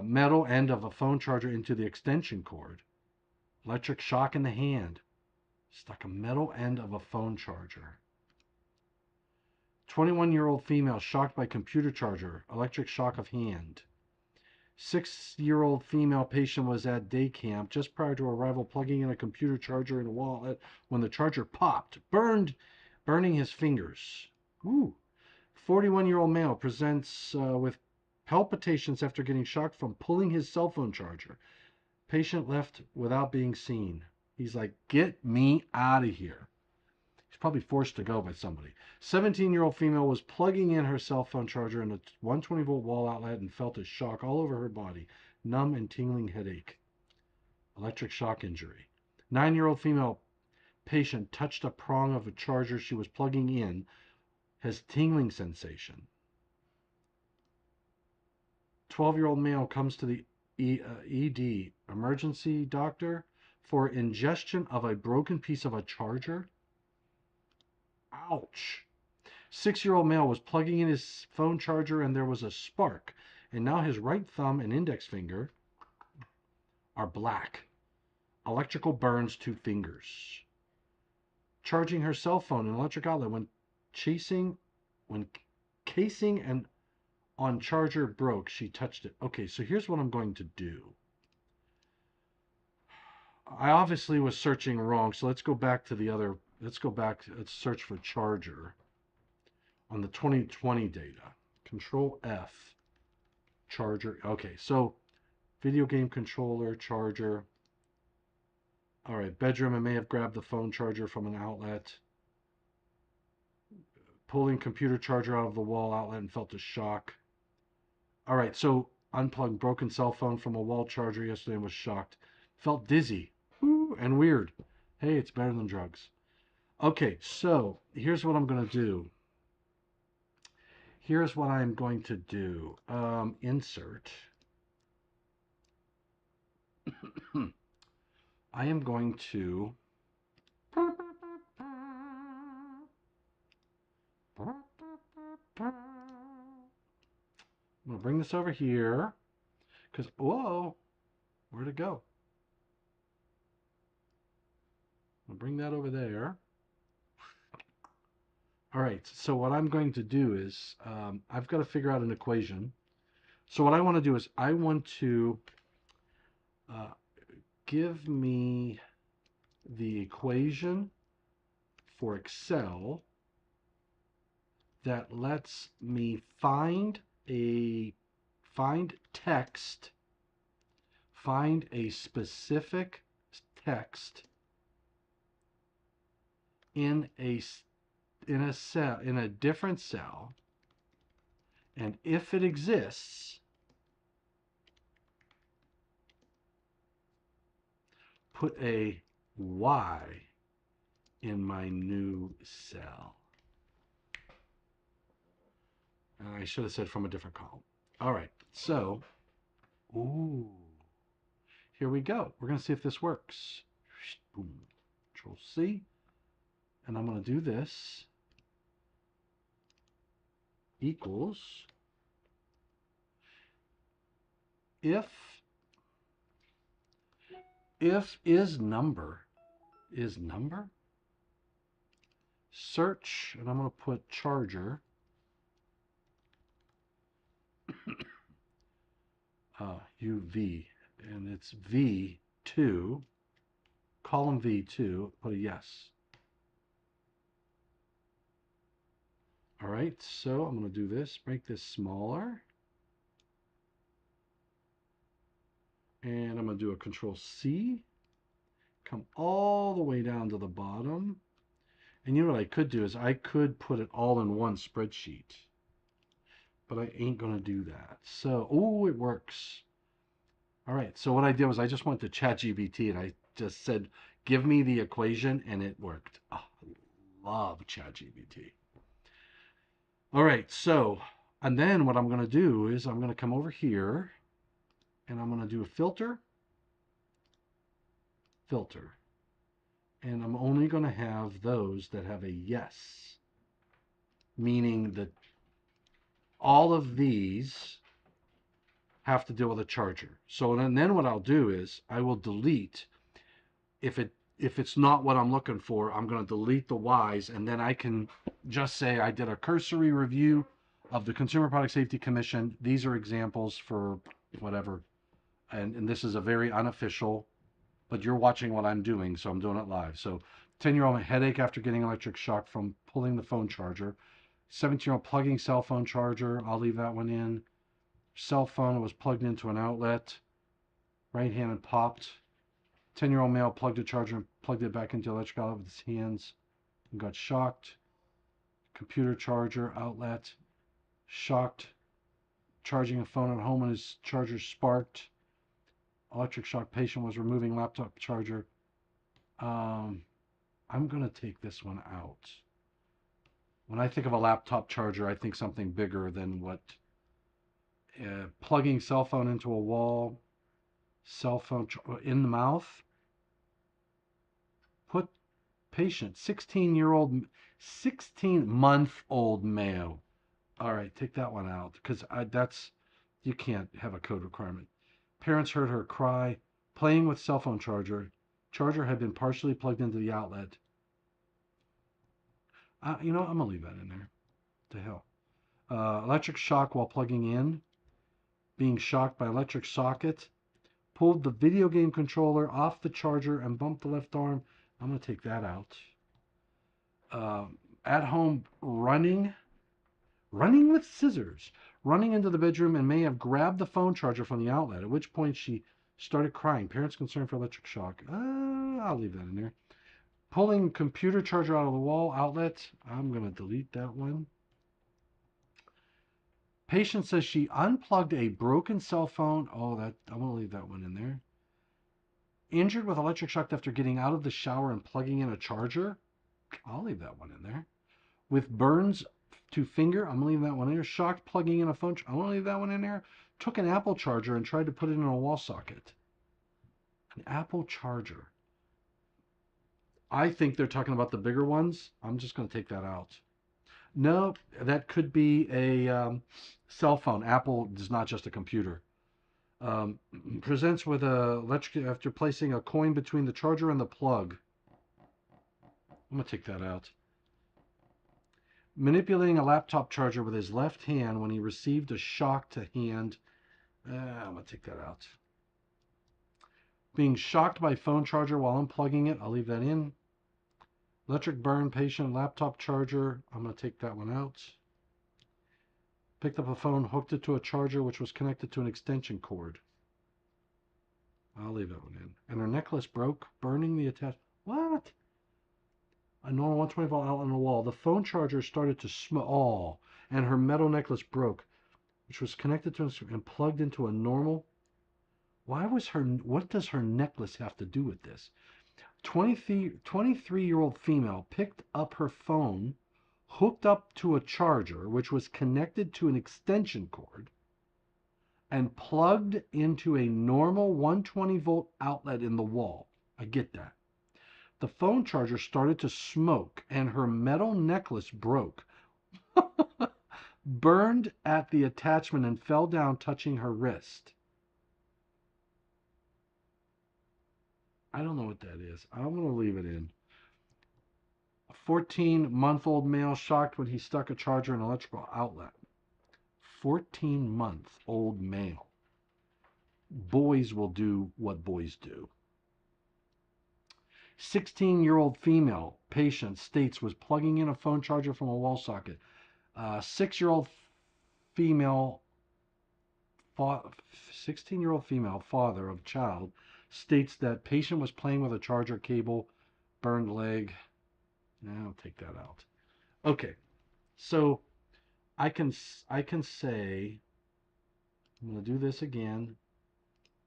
Metal end of a phone charger into the extension cord. Electric shock in the hand. Stuck a metal end of a phone charger. 21-year-old female shocked by computer charger. Electric shock of hand. 6-year-old female patient was at day camp just prior to arrival, plugging in a computer charger in a wallet when the charger popped, burning his fingers. Ooh. 41-year-old male presents with palpitations after getting shocked from pulling his cell phone charger. Patient left without being seen. He's like, get me out of here. He's probably forced to go by somebody. 17-year-old female was plugging in her cell phone charger in a 120-volt wall outlet and felt a shock all over her body. Numb and tingling headache. Electric shock injury. 9-year-old female patient touched a prong of a charger she was plugging in. Has tingling sensation. 12-year-old male comes to the ED, emergency doctor, for ingestion of a broken piece of a charger. Ouch. 6-year-old male was plugging in his phone charger and there was a spark, and now his right thumb and index finger are black. Electrical burns to fingers. Charging her cell phone in electric outlet when casing and on charger broke, she touched it. Okay, so here's what I'm going to do. I obviously was searching wrong, so let's go back to the other. Let's search for charger on the 2020 data. Control F, charger. Okay, so video game controller, charger. All right, bedroom. I may have grabbed the phone charger from an outlet. Pulling computer charger out of the wall outlet and felt a shock. All right, so unplugged broken cell phone from a wall charger yesterday and was shocked. Felt dizzy and weird. Hey, it's better than drugs. Okay, so here's what I'm going to do. Here's what I'm going to do. Insert. I am going to. I'm going to bring this over here. Because, whoa, where'd it go? I'll bring that over there. All right, so what I'm going to do is I've got to figure out an equation. So what I want to do is I want to give me the equation for Excel that lets me find text, find a specific text in a cell, in a different cell, and if it exists, put a Y in my new cell. I should have said from a different column. All right, so, ooh, here we go. We're going to see if this works. Boom, Control C, and I'm going to do this. Equals if is number search, and I'm going to put charger UV, and it's V2, column V2, put a yes. All right, so I'm going to do this, make this smaller. And I'm going to do a Control C, come all the way down to the bottom. And you know what I could do is I could put it all in one spreadsheet, but I ain't going to do that. So, oh, it works. All right, so what I did was I just went to ChatGPT and I just said, give me the equation, and it worked. Oh, I love ChatGPT. All right, so, and then what I'm going to do is I'm going to come over here and I'm going to do a filter, filter. And I'm only going to have those that have a yes, meaning that all of these have to deal with a charger. So then what I'll do is I will delete, if it's not what I'm looking for, I'm going to delete the Y's, and then I can just say I did a cursory review of the Consumer Product Safety Commission. These are examples for whatever, and this is a very unofficial, but you're watching what I'm doing, so I'm doing it live. So 10-year-old headache after getting electric shock from pulling the phone charger. 17-year-old plugging cell phone charger. I'll leave that one in. Cell phone was plugged into an outlet. Right hand and popped. 10-year-old male plugged a charger and plugged it back into the electric outlet with his hands and got shocked. Computer charger outlet. Shocked. Charging a phone at home when his charger sparked. Electric shock patient was removing laptop charger. I'm going to take this one out. When I think of a laptop charger, I think something bigger than what plugging cell phone into a wall, cell phone in the mouth. Put patient, 16-month-old male. All right, take that one out because you can't have a code requirement. Parents heard her cry, playing with cell phone charger. Charger had been partially plugged into the outlet. I'm going to leave that in there. The hell. Electric shock while plugging in. Being shocked by electric socket. Pulled the video game controller off the charger and bumped the left arm. I'm going to take that out. At home running with scissors. Running into the bedroom and may have grabbed the phone charger from the outlet, at which point she started crying. Parents concerned for electric shock. I'll leave that in there. Pulling computer charger out of the wall outlet. I'm going to delete that one. Patient says she unplugged a broken cell phone. I'm going to leave that one in there. Injured with electric shock after getting out of the shower and plugging in a charger. I'll leave that one in there. With burns to finger. I'm going to leave that one in there. Shocked plugging in a phone. I'm going to leave that one in there. Took an Apple charger and tried to put it in a wall socket. An Apple charger. I think they're talking about the bigger ones. I'm just going to take that out. No, that could be a cell phone. Apple is not just a computer. Presents with a electric after placing a coin between the charger and the plug. I'm going to take that out. Manipulating a laptop charger with his left hand when he received a shock to hand. I'm going to take that out. Being shocked by phone charger while unplugging it. I'll leave that in. Electric burn patient laptop charger. I'm going to take that one out. Picked up a phone, hooked it to a charger which was connected to an extension cord. I'll leave that one in. And her necklace broke, burning the attachment. What? A normal 120 volt outlet on the wall. The phone charger started to smoke. And her metal necklace broke, which was connected to and plugged into a normal. What does her necklace have to do with this? 23-year-old female picked up her phone, hooked up to a charger, which was connected to an extension cord, and plugged into a normal 120 volt outlet in the wall. I get that. The phone charger started to smoke and her metal necklace broke, burned at the attachment and fell down, touching her wrist. I don't know what that is. I'm going to leave it in. A 14-month-old male shocked when he stuck a charger in an electrical outlet. 14-month-old male. Boys will do what boys do. 16-year-old female patient states was plugging in a phone charger from a wall socket. 6-year-old female, 16-year-old female father of child states that patient was playing with a charger cable, burned leg. I'll take that out. Okay, so I can say, I'm going to do this again.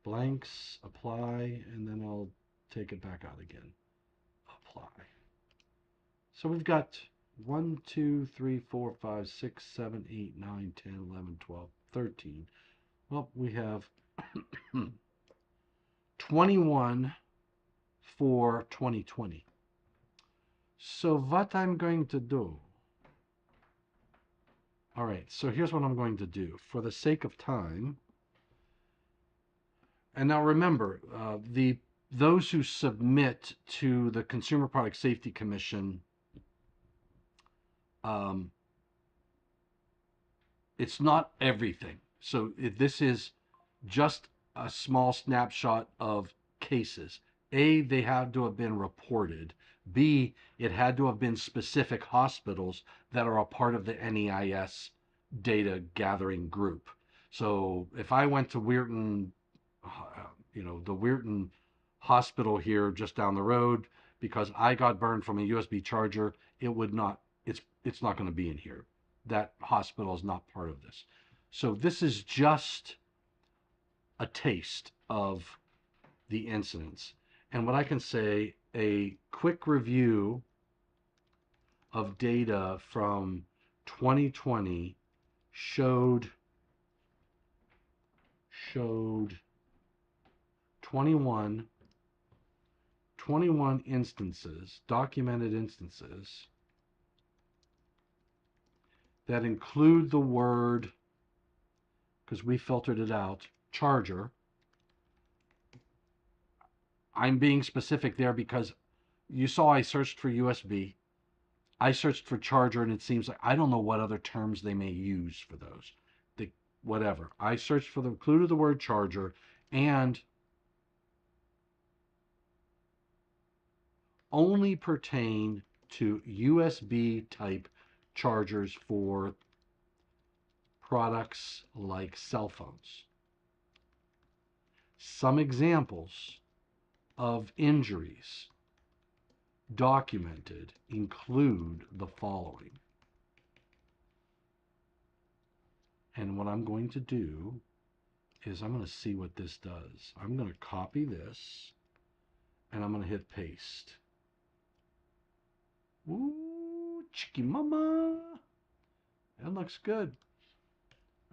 Blanks, apply, and then I'll take it back out again. Apply. So we've got 1, 2, 3, 4, 5, 6, 7, 8, 9, 10, 11, 12, 13. Well, we have 21 for 2020. So what I'm going to do, all right, so here's what I'm going to do. For the sake of time, and now remember, those who submit to the Consumer Product Safety Commission, it's not everything. So this is just a small snapshot of cases. A, they had to have been reported. B, it had to have been specific hospitals that are a part of the NEIS data gathering group. So if I went to Weirton, the Weirton hospital here just down the road, because I got burned from a USB charger, it would not, it's not going to be in here. That hospital is not part of this. So this is just a taste of the incidents. And what I can say, a quick review of data from 2020 showed 21 instances, documented instances, that include the word, because we filtered it out, charger. I'm being specific there because you saw I searched for USB. I searched for charger, and it seems like I don't know what other terms they may use for those. Whatever. I searched for included the word charger, and only pertain to USB type chargers for products like cell phones. Some examples of injuries documented include the following. And what I'm going to do is I'm going to see what this does. I'm going to copy this, and I'm going to hit paste. Ooh, chicky mama. That looks good.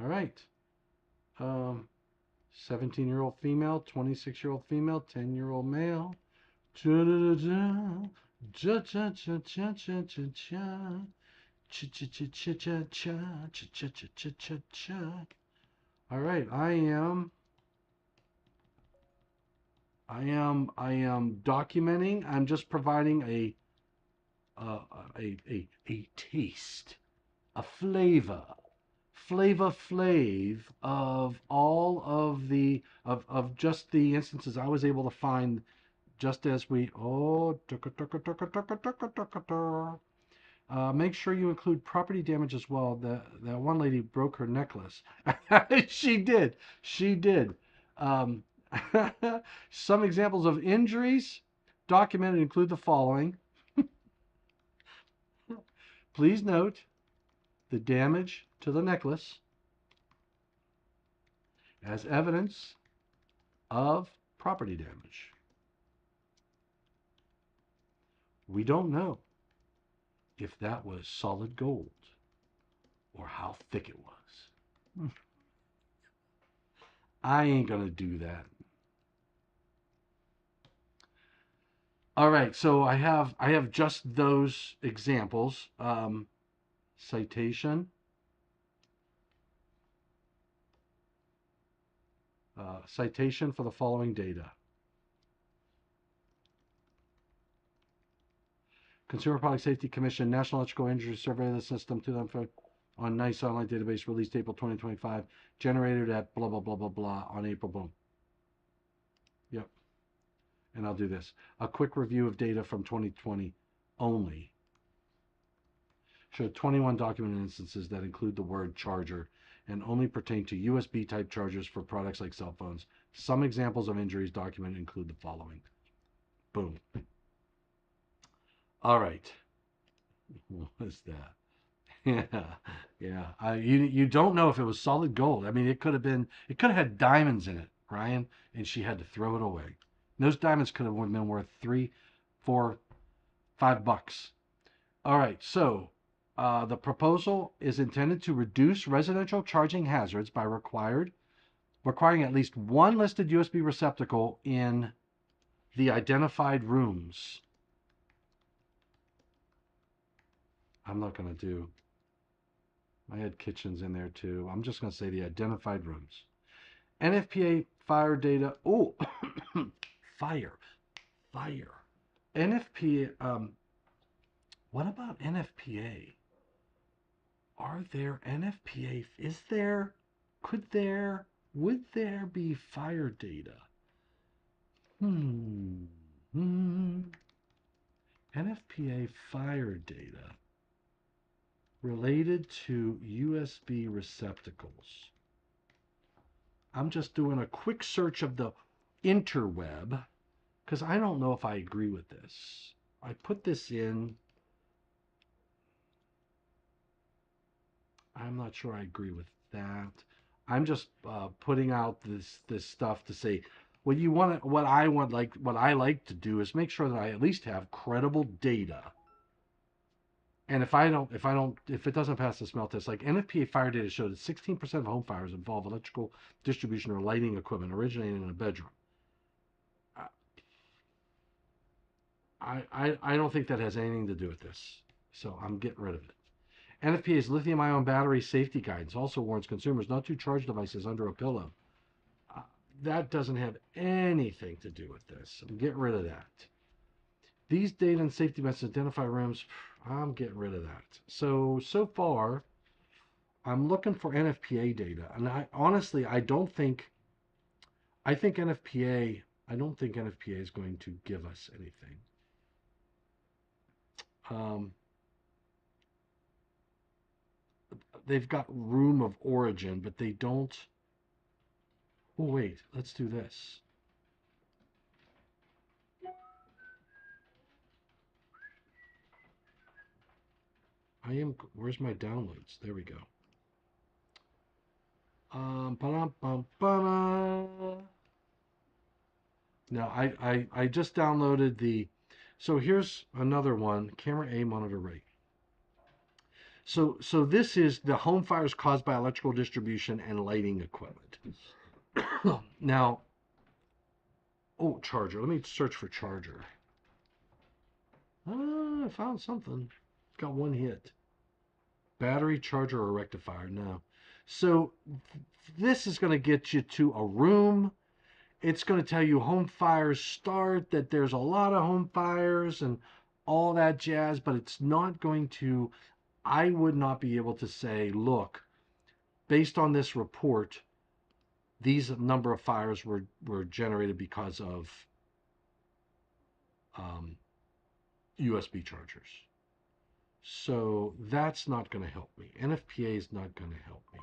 All right. 17-year-old female, 26-year-old female, 10-year-old male. All right, I am documenting. I'm just providing a taste, a flavor of all of the of just the instances I was able to find, just as we make sure you include property damage as well. That one lady broke her necklace. She did. Um, some examples of injuries documented include the following. Please note the damage to the necklace as evidence of property damage. We don't know if that was solid gold or how thick it was. I ain't gonna do that. All right, so I have just those examples. Citation. Citation for the following data. Consumer Product Safety Commission, National Electrical Injury Surveillance System 2005 on NICE online database, released April 2025, generated at blah, blah, blah, blah, blah on April, boom. Yep. And I'll do this. A quick review of data from 2020 only showed 21 documented instances that include the word charger and only pertain to USB type chargers for products like cell phones. Some examples of injuries documented include the following. Boom. All right. What is that? Yeah, yeah. You don't know if it was solid gold. I mean, it could have had diamonds in it, Ryan, and she had to throw it away. And those diamonds could have been worth $3, $4, $5. All right, so the proposal is intended to reduce residential charging hazards by requiring at least one listed USB receptacle in the identified rooms. I'm not going to do. I had kitchens in there too. I'm just going to say the identified rooms. NFPA fire data. Oh, fire. NFPA. What about NFPA? Are there NFPA? Is there? Could there? Would there be fire data? NFPA fire data related to USB receptacles. I'm just doing a quick search of the interweb because I don't know if I agree with this. I put this in. I'm not sure I agree with that. I'm just putting out this stuff to say what you want. What I like to do is make sure that I at least have credible data. And if it doesn't pass the smell test, like NFPA fire data showed that 16% of home fires involve electrical distribution or lighting equipment originating in a bedroom. I don't think that has anything to do with this, so I'm getting rid of it. NFPA's lithium-ion battery safety guidance also warns consumers not to charge devices under a pillow. That doesn't have anything to do with this. I'm getting rid of that. These data and safety messages identify rooms. I'm getting rid of that. So far, I'm looking for NFPA data, and I don't think NFPA is going to give us anything. They've got room of origin, but they don't. Oh wait, let's do this. Where's my downloads? There we go. Now I just downloaded the. So here's another one. Camera A, monitor right. So this is the home fires caused by electrical distribution and lighting equipment. Now, charger. Let me search for charger. I found something. It's got one hit. Battery, charger, or rectifier. No. So this is going to get you to a room. It's going to tell you home fires start, that there's a lot of home fires and all that jazz, but it's not going to. I would not be able to say, look, based on this report, these number of fires were generated because of USB chargers. So that's not going to help me. NFPA is not going to help me.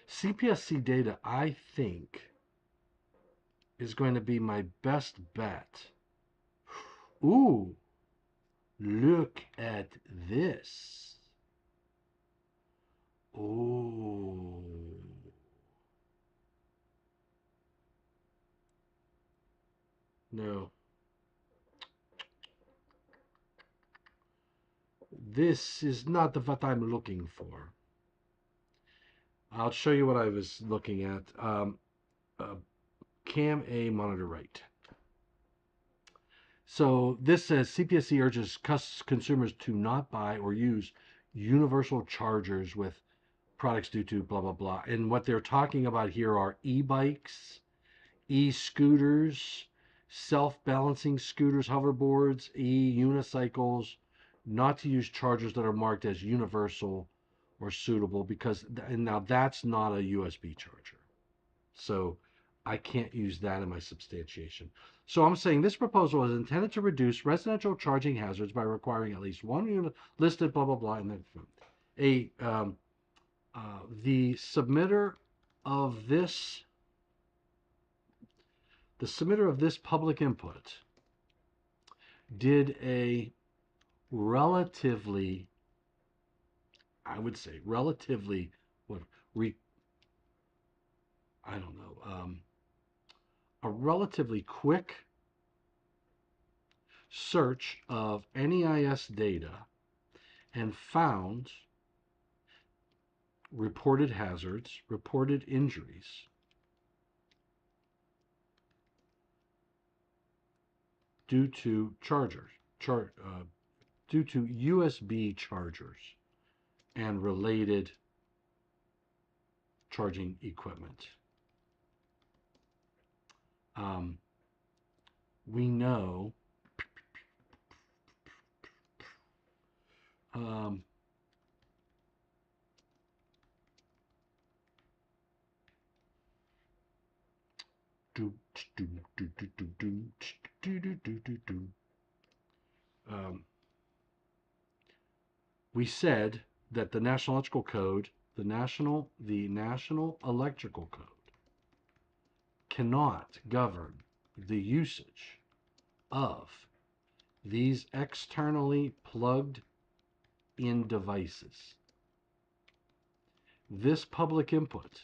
CPSC data, I think, is going to be my best bet. Ooh, look at this. Oh. No. This is not what I'm looking for. I'll show you what I was looking at. Cam A, monitor right. So this says CPSC urges consumers to not buy or use universal chargers with products due to blah, blah, blah. And what they're talking about here are e-bikes, e-scooters, self-balancing scooters, hoverboards, e-unicycles, not to use chargers that are marked as universal or suitable because, and now that's not a USB charger. So I can't use that in my substantiation. So I'm saying this proposal is intended to reduce residential charging hazards by requiring at least one unit listed, blah, blah, blah, and then a the submitter of this public input did a relatively, I would say relatively, what re, I don't know, a relatively quick search of NEIS data and found reported hazards, reported injuries due to due to USB chargers and related charging equipment. We know we said that the National Electrical Code, the National Electrical Code, cannot govern the usage of these externally plugged in devices. This public input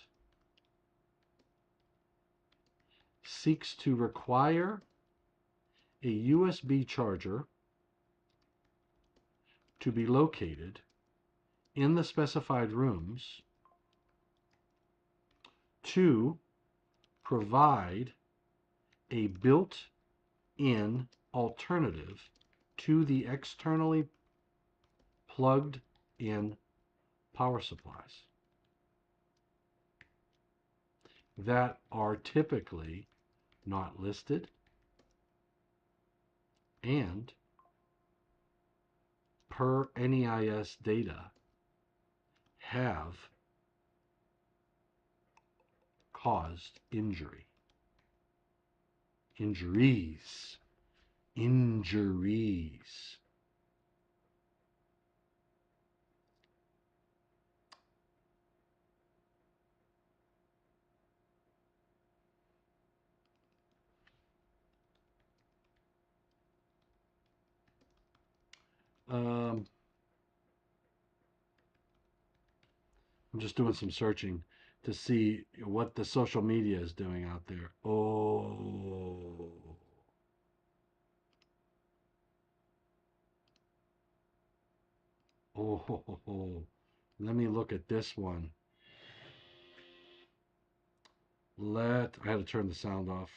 seeks to require a USB charger to be located in the specified rooms to provide a built-in alternative to the externally plugged in power supplies that are typically not listed and per NEIS data have caused injuries. I'm just doing some searching to see what the social media is doing out there. Oh. Oh. Let me look at this one. I had to turn the sound off.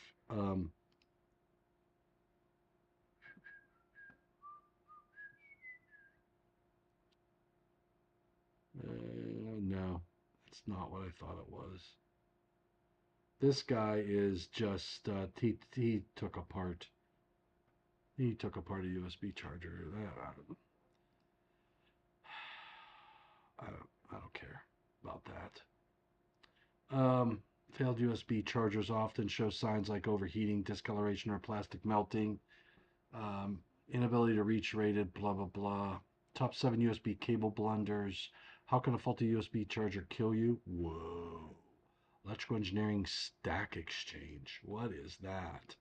No, it's not what I thought it was. This guy is just he took apart a USB charger. I don't care about that. Failed USB chargers often show signs like overheating, discoloration, or plastic melting. Inability to reach rated, blah, blah, blah. Top 7 USB cable blunders. How can a faulty USB charger kill you? Whoa. Electrical engineering stack exchange. What is that?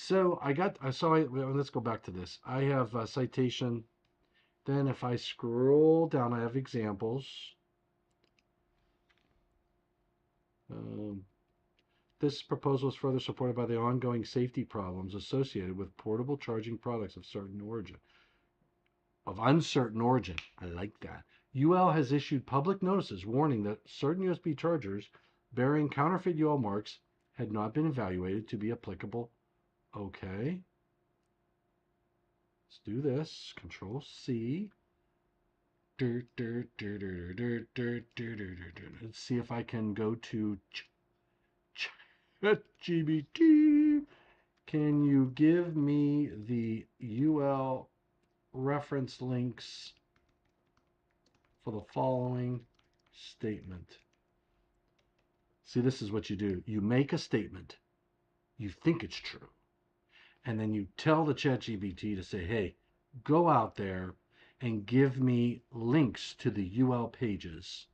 Let's go back to this. I have a citation. Then if I scroll down, I have examples. This proposal is further supported by the ongoing safety problems associated with portable charging products of uncertain origin. I like that. UL has issued public notices warning that certain USB chargers bearing counterfeit UL marks had not been evaluated to be applicable. Okay. Let's do this. Control C. Let's see if I can go to ChatGPT Can you give me the UL reference links for the following statement? See, this is what you do. You make a statement, you think it's true, and then you tell the ChatGPT to say, hey, go out there and give me links to the UL pages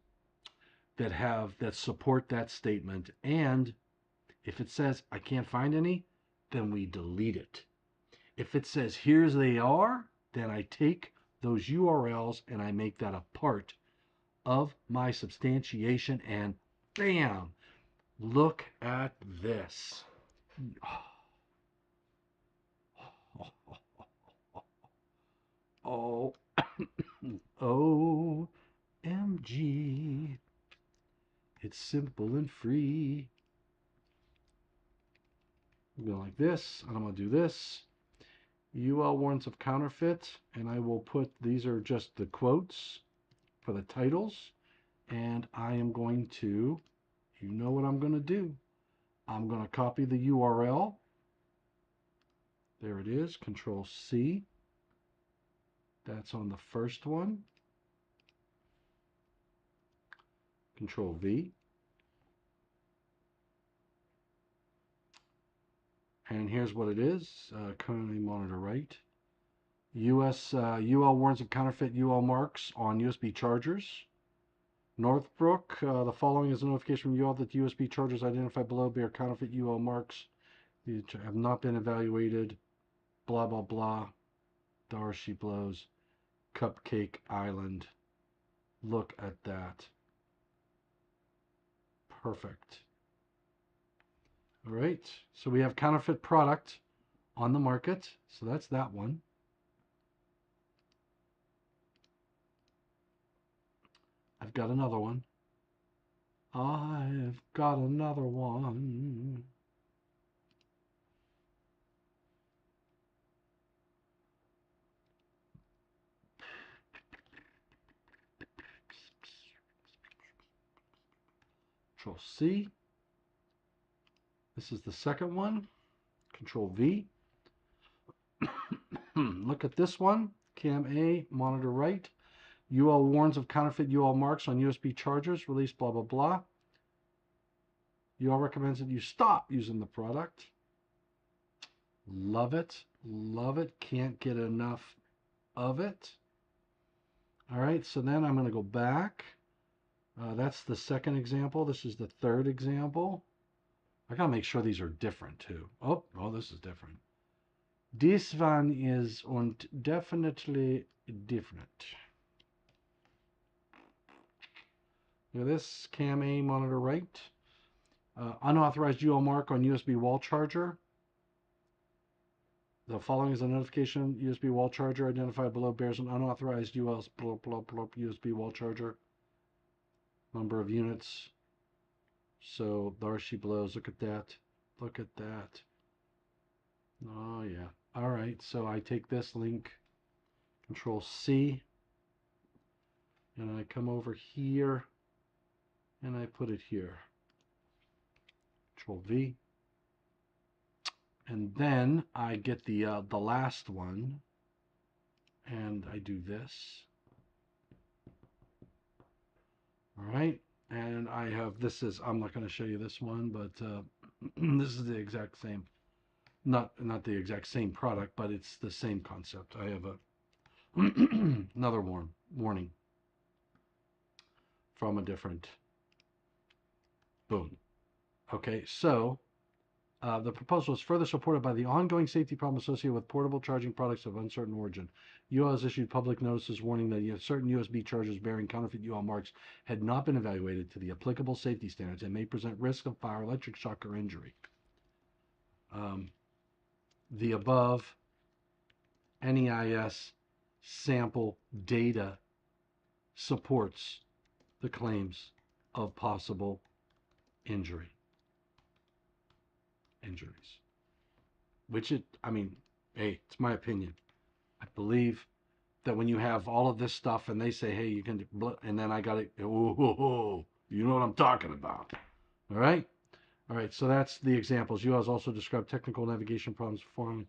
that support that statement. And if it says I can't find any, then we delete it. If it says here's they are, then I take those URLs and I make that a part of my substantiation, and bam, look at this. Oh, OMG. It's simple and free. I'm going like this, and I'm going to do this. UL warrants of counterfeit, and I will put, these are just the quotes for the titles, and I am going to, you know what I'm going to do. I'm going to copy the URL. There it is, Control C. That's on the first one. Control V. And here's what it is, currently monitor right. US UL warrants of counterfeit UL marks on USB chargers. Northbrook, the following is a notification from UL that the USB chargers identified below bear counterfeit UL marks. These have not been evaluated. Blah, blah, blah. Darcy blows. Cupcake Island. Look at that. Perfect. All right, so we have counterfeit product on the market. So that's that one. I've got another one. I've got another one. Control C. This is the second one. Control V. Look at this one. Cam A, monitor right. UL warns of counterfeit UL marks on USB chargers. Release blah, blah, blah. UL recommends that you stop using the product. Love it. Love it. Can't get enough of it. All right, so then I'm going to go back. That's the second example. This is the third example. I got to make sure these are different too. Oh, this is different. This one is definitely different. Look at this, Cam A, monitor right. Unauthorized UL mark on USB wall charger. The following is a notification. USB wall charger identified below bears an unauthorized USB wall charger. Number of units. So there she blows. Look at that. Look at that. Oh yeah. All right. So I take this link, Control C, and I come over here, and I put it here. Control V. And then I get the last one, and I do this. All right, and I have, this is, I'm not going to show you this one, but this is the exact same, not the exact same product, but it's the same concept. I have a another warning from a different, boom. Okay, so the proposal is further supported by the ongoing safety problem associated with portable charging products of uncertain origin. UL has issued public notices warning that certain USB chargers bearing counterfeit UL marks had not been evaluated to the applicable safety standards and may present risk of fire, electric shock, or injury. The above NEIS sample data supports the claims of possible injuries. Which I mean, hey, it's my opinion. I believe that when you have all of this stuff and they say, hey, you can, and then I got it, oh, you know what I'm talking about. All right. All right, so that's the examples. You guys also described technical navigation problems for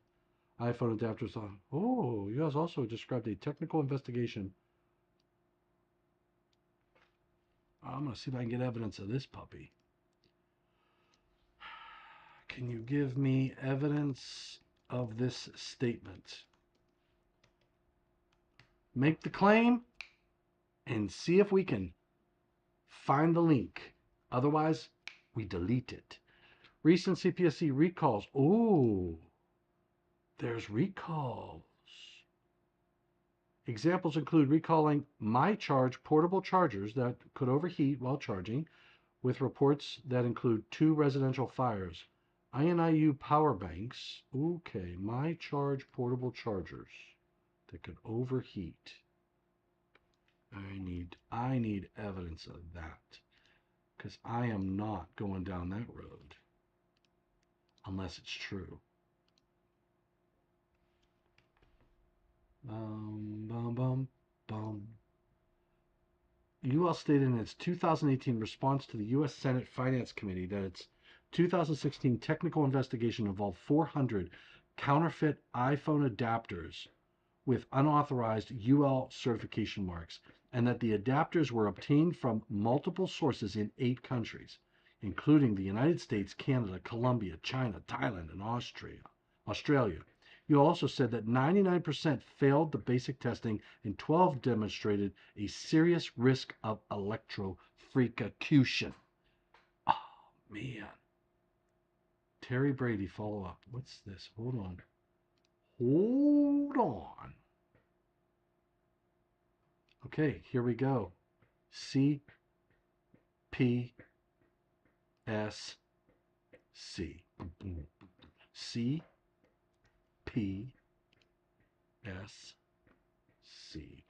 iPhone adapters on. Oh, you guys also described a technical investigation. I'm going to see if I can get evidence of this puppy. Can you give me evidence of this statement? Make the claim and see if we can find the link. Otherwise, we delete it. Recent CPSC recalls. Oh, there's recalls. Examples include recalling MyCharge portable chargers that could overheat while charging, with reports that include 2 residential fires. INIU power banks. Okay, MyCharge portable chargers that could overheat. I need evidence of that, because I am not going down that road unless it's true. Bum, bum, bum. UL stated in its 2018 response to the U.S. Senate Finance Committee that its 2016 technical investigation involved 400 counterfeit iPhone adapters with unauthorized UL certification marks, and that the adapters were obtained from multiple sources in 8 countries, including the United States, Canada, Colombia, China, Thailand, and Australia. You also said that 99% failed the basic testing and 12 demonstrated a serious risk of electrocution. Oh, man. Terry Brady, follow up. What's this? Hold on. Hold on. Okay, here we go. C P S C. C P S C.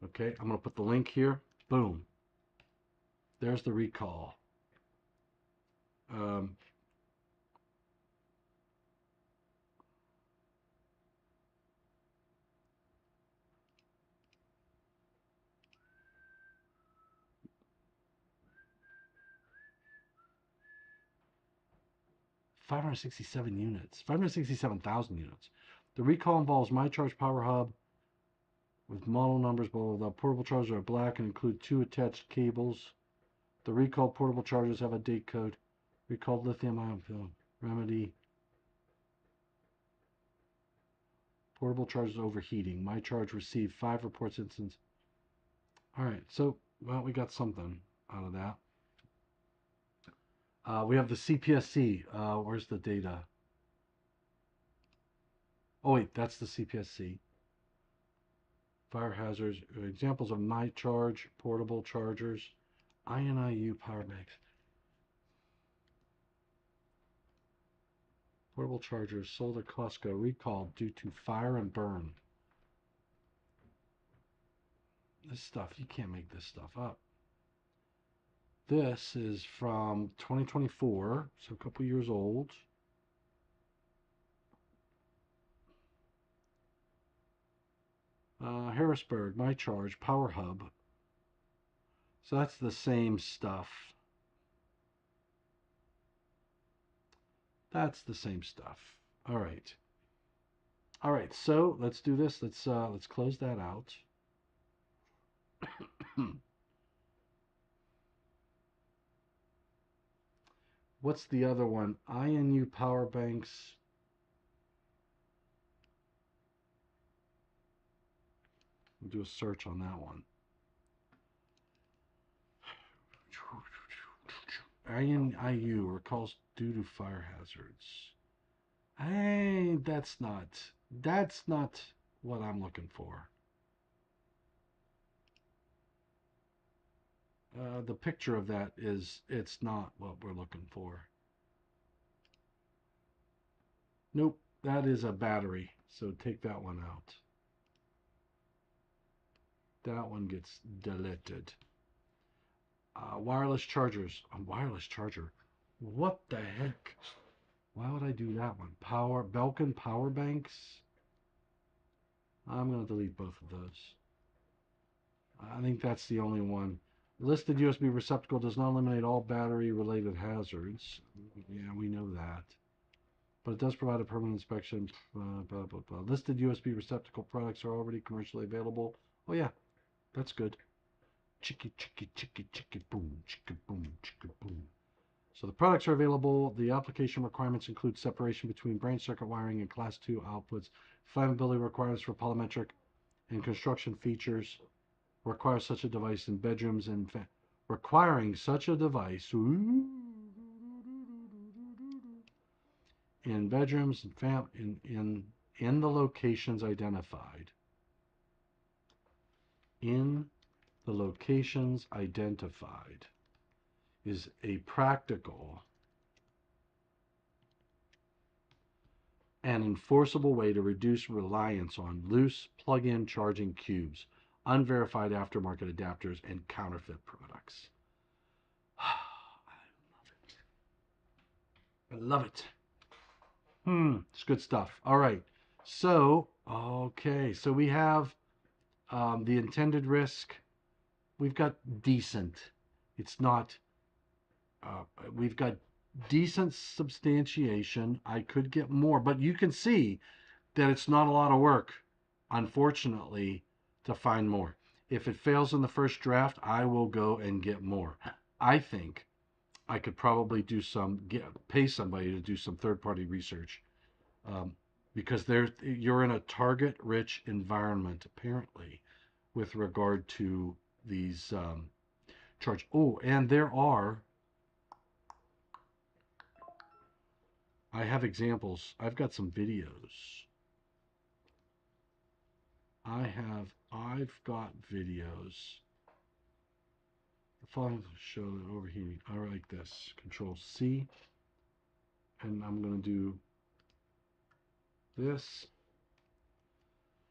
Okay, I'm going to put the link here. Boom. There's the recall. 567 units, 567,000 units. The recall involves MyCharge Power Hub with model numbers, blah, blah, blah. Portable chargers are black and include 2 attached cables. The recalled portable chargers have a date code. Recalled lithium-ion film. Remedy. Portable chargers overheating. MyCharge received 5 reports instance. All right, so, well, we got something out of that. We have the CPSC. Where's the data? Oh, wait, that's the CPSC. Fire hazards. Examples of MyCharge portable chargers. INIU power banks. Portable chargers sold at Costco recalled due to fire and burn. This stuff, you can't make this stuff up. This is from 2024, so a couple years old. Harrisburg, MyCharge, Power Hub. So that's the same stuff. That's the same stuff. All right. All right, so let's do this. Let's close that out. What's the other one? INU power banks. We'll do a search on that one. INIU recalls due to fire hazards. Hey, that's not what I'm looking for. The picture of that it's not what we're looking for. Nope, that is a battery, so take that one out. That one gets deleted. Wireless chargers. A wireless charger. What the heck? Why would I do that one? Belkin power banks. I'm going to delete both of those. I think that's the only one. Listed USB receptacle does not eliminate all battery-related hazards. Yeah, we know that. But it does provide a permanent inspection. Blah, blah, blah. Listed USB receptacle products are already commercially available. Oh, yeah, that's good. Chicky, chicky, chicky, chicky, boom, chicky, boom, chicky, boom. So the products are available. The application requirements include separation between branch circuit wiring and class 2 outputs. Flammability requirements for polymetric and construction features require such a device in bedrooms and requiring such a device in bedrooms and in the locations identified. In the locations identified is a practical and enforceable way to reduce reliance on loose plug-in charging cubes, unverified aftermarket adapters, and counterfeit products. I love it. It's good stuff. All right. So, okay. So we have the intended risk. We've got decent. It's not, we've got decent substantiation. I could get more, but you can see that it's not a lot of work, unfortunately, to find more. If it fails in the first draft, I will go and get more. I think I could probably pay somebody to do some third-party research, because you're in a target-rich environment apparently with regard to these charge. Oh, and I have examples. I've got some videos. I've got videos. The following show that overheating. I like this. Control C. And I'm going to do this.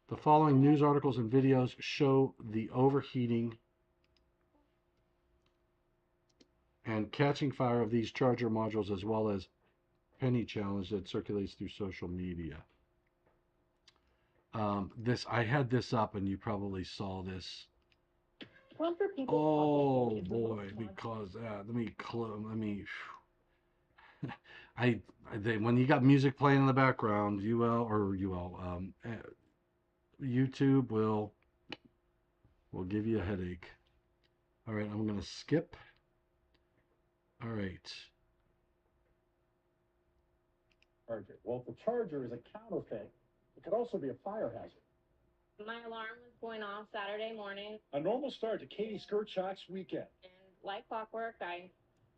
The following news articles and videos show the overheating and catching fire of these charger modules, as well as penny challenge that circulates through social media. I had this up, and you probably saw this. Oh boy! Because when you got music playing in the background, YouTube will give you a headache. All right, I'm gonna skip. All right. Charger. Well, if the charger is a counterfeit, it could also be a fire hazard. My alarm was going off Saturday morning. A normal start to Katie Skirchak's weekend. And like clockwork, I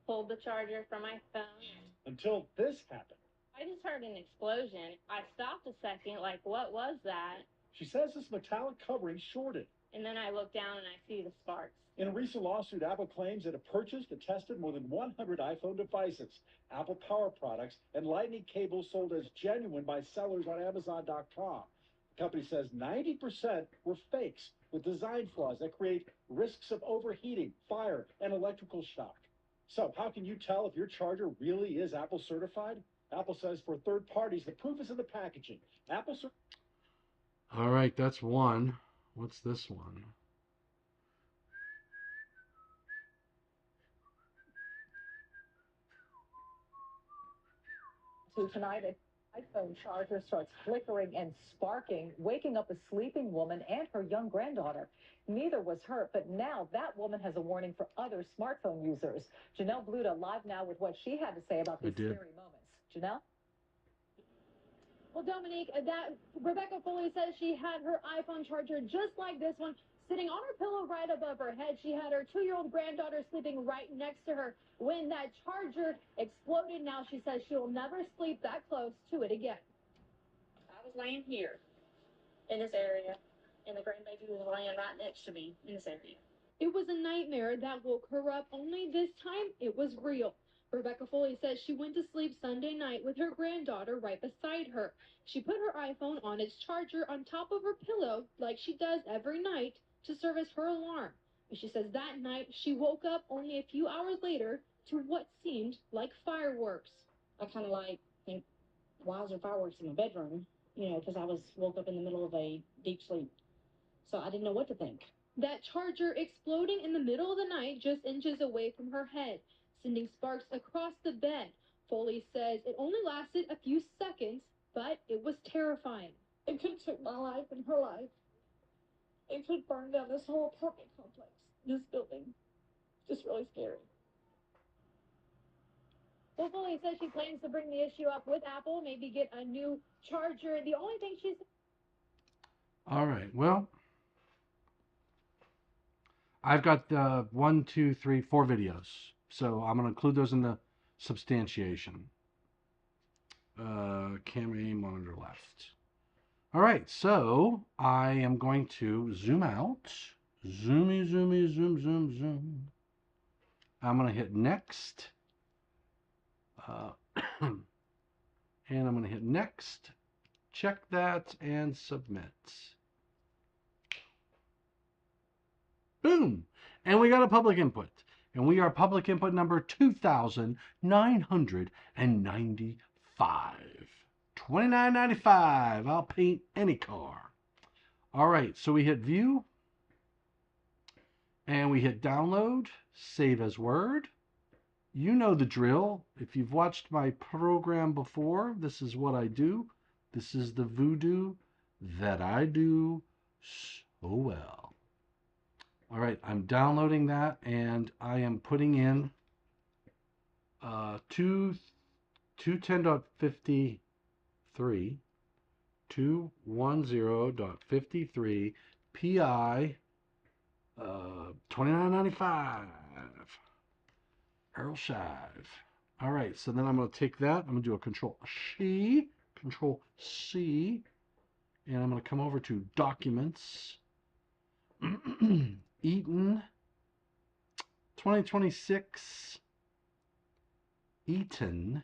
pulled the charger from my phone. Until this happened. I just heard an explosion. I stopped a second, like, what was that? She says this metallic covering shorted. And then I look down and I see the sparks. In a recent lawsuit, Apple claims it had purchased and tested more than 100 iPhone devices, Apple Power products, and Lightning cables sold as genuine by sellers on Amazon.com. The company says 90% were fakes with design flaws that create risks of overheating, fire, and electrical shock. So how can you tell if your charger really is Apple certified? Apple says for third parties, the proof is in the packaging. All right, that's one. What's this one? Tonight, an iPhone charger starts flickering and sparking, waking up a sleeping woman and her young granddaughter. Neither was hurt, but now that woman has a warning for other smartphone users. Janelle Bluta live now with what she had to say about these scary moments. Janelle? Well, Dominique, Rebecca Foley says she had her iPhone charger just like this one, sitting on her pillow right above her head. She had her 2-year-old granddaughter sleeping right next to her when that charger exploded. Now she says she'll never sleep that close to it again. I was laying here in this area, and the grandbaby was laying right next to me in this area. It was a nightmare that woke her up, only this time it was real. Rebecca Foley says she went to sleep Sunday night with her granddaughter right beside her. She put her iPhone on its charger on top of her pillow like she does every night to serve as her alarm. And she says that night she woke up only a few hours later to what seemed like fireworks. I kind of think, why is there fireworks in my bedroom? Because I woke up in the middle of a deep sleep. So I didn't know what to think. That charger exploding in the middle of the night just inches away from her head, sending sparks across the bed. Foley says it only lasted a few seconds, but it was terrifying. It could have took my life and her life. It could burn down this whole apartment complex, this building. Just really scary. Well, Foley says she plans to bring the issue up with Apple, maybe get a new charger. The only thing she's... All right. Well, I've got 1, 2, 3, 4 videos. So I'm going to include those in the substantiation. Cam A, monitor left. All right. So I am going to zoom out. Zoomy, zoomy, zoom, zoom, zoom. I'm going to hit next. And I'm going to hit next. Check that and submit. Boom. And we got a public input. And we are public input number 2,995. $29.95. I'll paint any car. All right, so we hit view. And we hit download. Save as Word. You know the drill. If you've watched my program before, this is what I do. This is the voodoo that I do so well. All right, I'm downloading that, and I am putting in 210.53, 210.53 PI 29.95 Earl Shive. All right, so then I'm going to take that. I'm going to do a Control C, and I'm going to come over to Documents. Eaton 2026 Eaton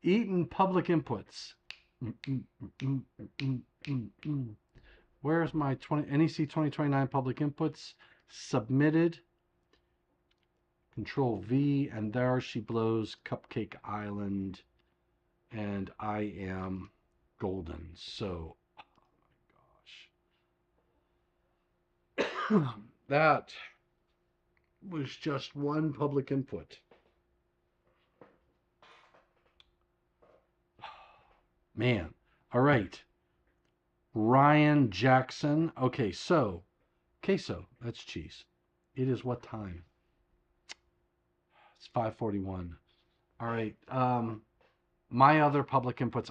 Eaton public inputs. Where's my NEC 2029 public inputs? Submitted. Control V, and there she blows Cupcake Island, and I am golden. So, oh my gosh. That was just one public input. Man. All right. Ryan Jackson. Okay, so queso. That's cheese. It is what time? It's 5:41. All right. My other public inputs.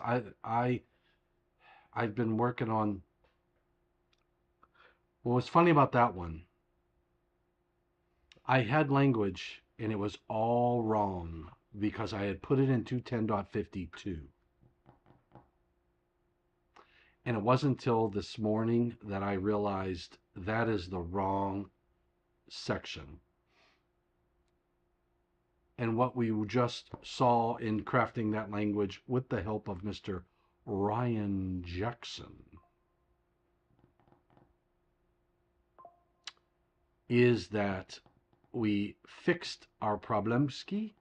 I've been working on. What was funny about that one? I had language and it was all wrong because I had put it in 210.52. And it wasn't until this morning that I realized that is the wrong section. And what we just saw in crafting that language with the help of Mr. Ryan Jackson is that we fixed our problemski.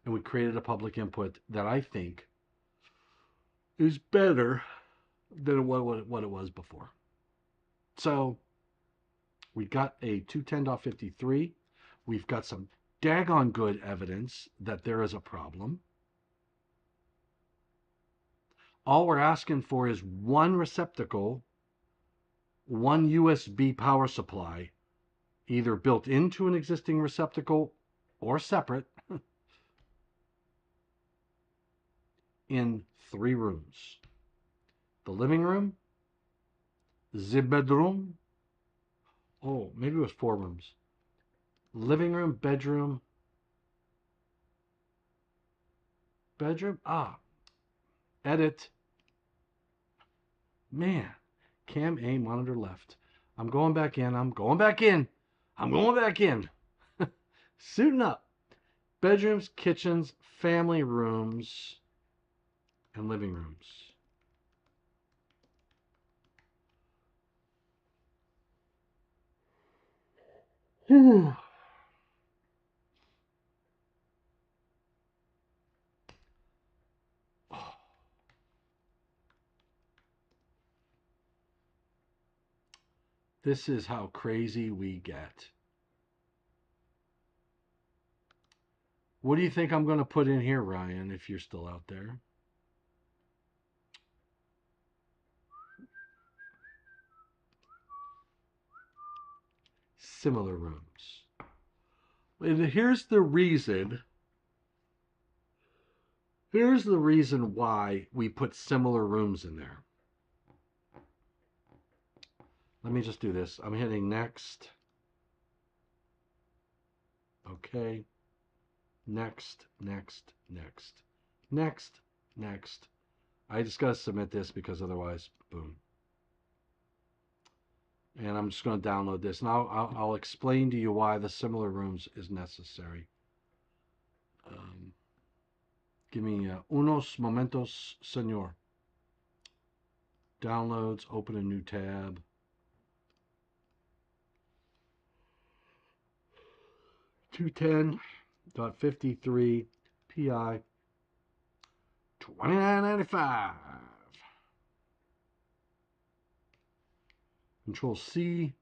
And we created a public input that I think is better than what it was before. So we got a 210.53. We've got some daggone good evidence that there is a problem. All we're asking for is one receptacle, one USB power supply, either built into an existing receptacle or separate, in 3 rooms. The living room, the bedroom, oh, maybe it was 4 rooms. Living room, bedroom, edit. Man, Cam A, monitor left. I'm going back in. Suiting up. Bedrooms, kitchens, family rooms, and living rooms. Whew. This is how crazy we get. What do you think I'm going to put in here, Ryan, if you're still out there? Similar rooms. And here's the reason. Here's the reason why we put similar rooms in there. Let me just do this. I'm hitting next. Okay. Next, next, next. Next, next. I just got to submit this because otherwise, boom. And I'm just going to download this. And I'll explain to you why the similar rooms is necessary. Give me unos momentos, senor. Downloads, open a new tab. .53 PI 2995. Control C.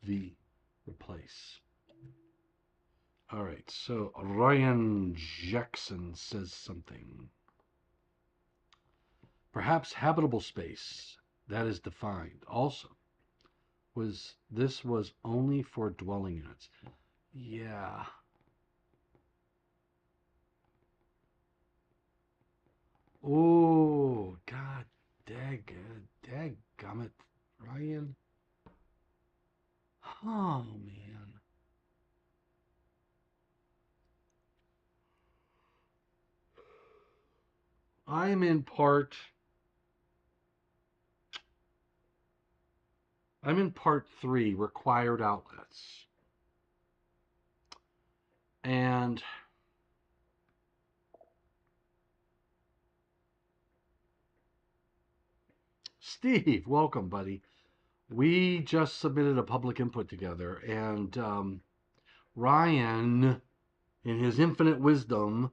V. Replace. All right, so Ryan Jackson says something. Perhaps habitable space that is defined. Also, this was only for dwelling units. Yeah. Oh, God, dadgummit, Ryan. Oh, man. I'm in part 3, required outlets. And Steve, welcome, buddy. We just submitted a public input together, and Ryan, in his infinite wisdom,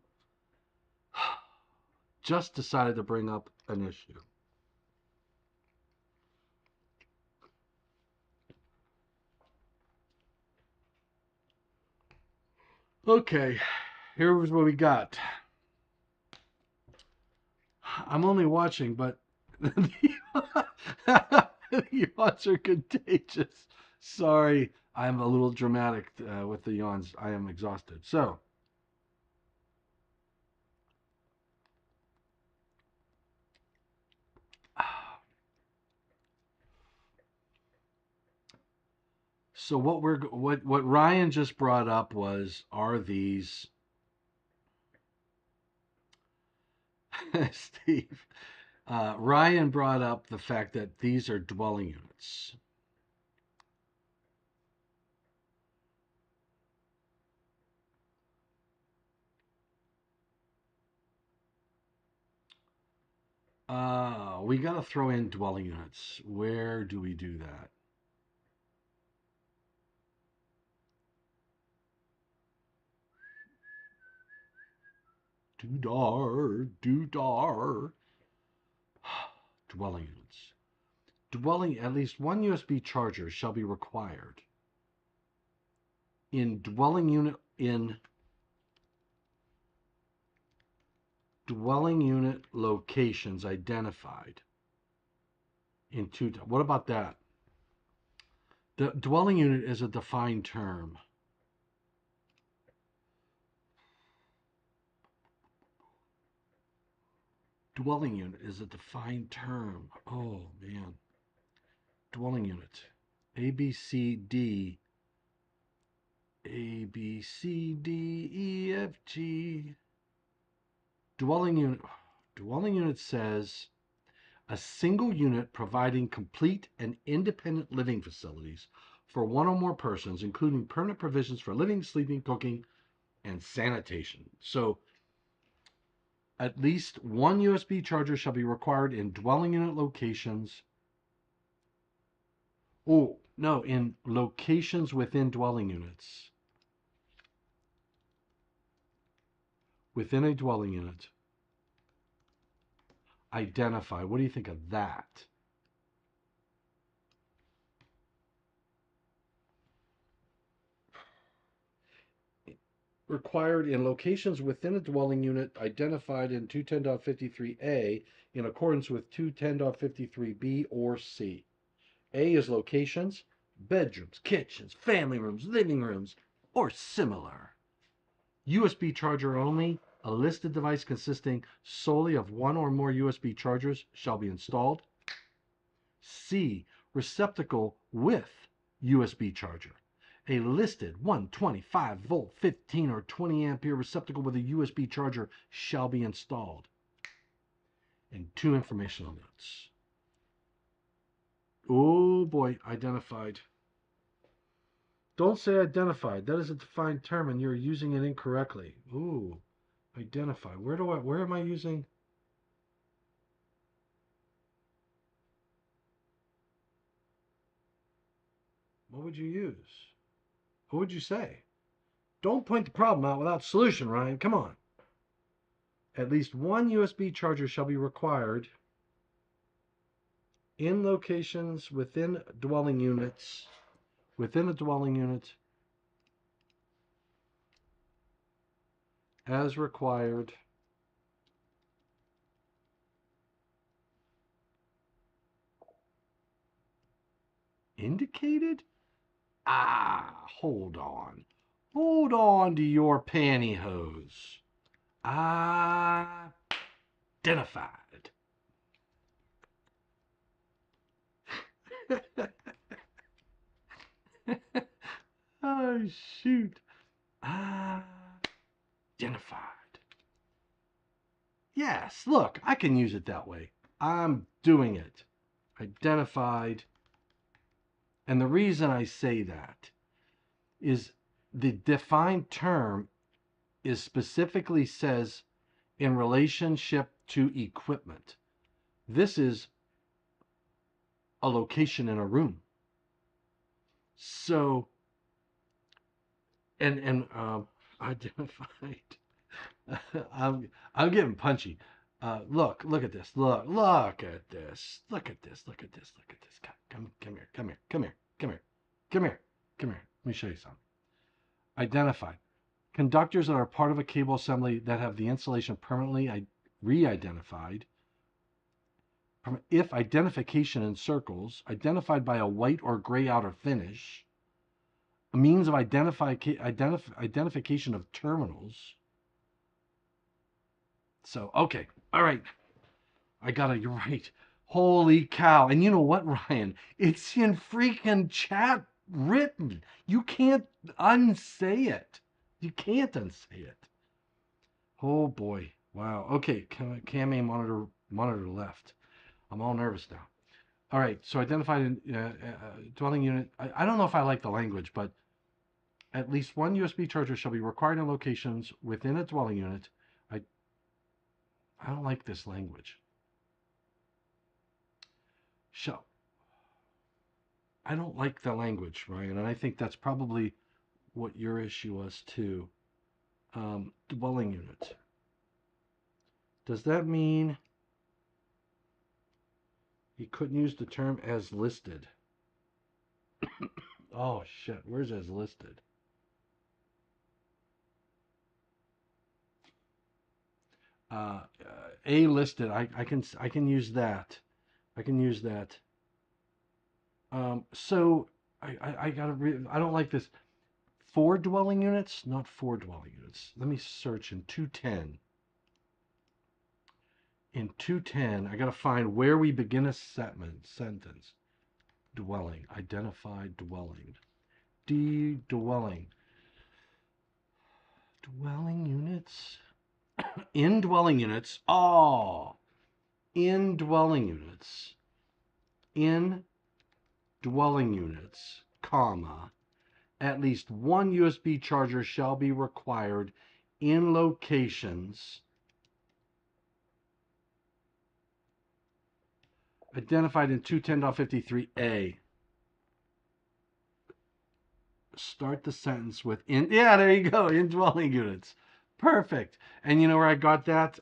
just decided to bring up an issue. Okay, here's what we got. I'm only watching, but the yawns are contagious. Sorry, I'm a little dramatic with the yawns. I am exhausted. So what Ryan just brought up are these Steve, Ryan brought up the fact that these are dwelling units. We got to throw in dwelling units. Where do we do that? Doodar. Dwelling units. At least one USB charger shall be required in dwelling unit locations identified in two. What about that? The dwelling unit is a defined term. Dwelling unit is a defined term. Oh, man. Dwelling unit. A, B, C, D. A, B, C, D, E, F, G. Dwelling unit. Dwelling unit says a single unit providing complete and independent living facilities for one or more persons, including permanent provisions for living, sleeping, cooking, and sanitation. So, at least one USB charger shall be required in dwelling unit locations. Oh, no, in locations within dwelling units. within a dwelling unit identified. What do you think of that? Required in locations within a dwelling unit identified in 210.53A in accordance with 210.53B or C. A is locations, bedrooms, kitchens, family rooms, living rooms, or similar. USB charger only. A listed device consisting solely of one or more USB chargers shall be installed. C. Receptacle with USB charger. A listed 125 volt, 15 or 20 ampere receptacle with a USB charger shall be installed. And 2 informational notes. Oh boy, identified. Don't say identified. That is a defined term and you're using it incorrectly. Ooh, identify. Where am I using? What would you use? What would you say? Don't point the problem out without solution, Ryan. Come on. At least one USB charger shall be required in locations within dwelling units, within a dwelling unit, as required indicated? Hold on. Hold on to your pantyhose. Identified. Oh, shoot. Identified. Yes, look, I can use it that way. I'm doing it. Identified. And the reason I say that is the defined term is specifically says in relationship to equipment. This is a location in a room. So, and identified. I'm getting punchy. Look at this. Look at this. Look at this. Look at this. Look at this. Come here. Come here. Come here. Come here. Come here. Come here. Let me show you something. Identified. Conductors that are part of a cable assembly that have the insulation permanently re-identified. If identification in circles, identified by a white or gray outer finish, a means of identification of terminals. So, okay, all right. I got it, you're right. Holy cow. And you know what, Ryan? It's in freaking chat written. You can't unsay it. You can't unsay it. Oh boy. Wow. Okay, Cam monitor left. I'm all nervous now. All right, so identified in dwelling unit. I don't know if I like the language, but at least one USB charger shall be required in locations within a dwelling unit. I don't like this language. I don't like the language, Ryan, and I think that's probably what your issue was too. Dwelling unit. Does that mean you couldn't use the term as listed? Oh shit, where's as listed? A listed. I can use that. I can use that. So I don't like this. 4 dwelling units, not 4 dwelling units. Let me search in 210. In 210, I gotta find where we begin a sentence. Dwelling, identified dwelling. Dwelling. Dwelling units. In dwelling units. Oh, in dwelling units. In dwelling units, comma, at least one USB charger shall be required in locations identified in 210.53A. Start the sentence with in. Yeah, there you go. In dwelling units. Perfect. And you know where I got that?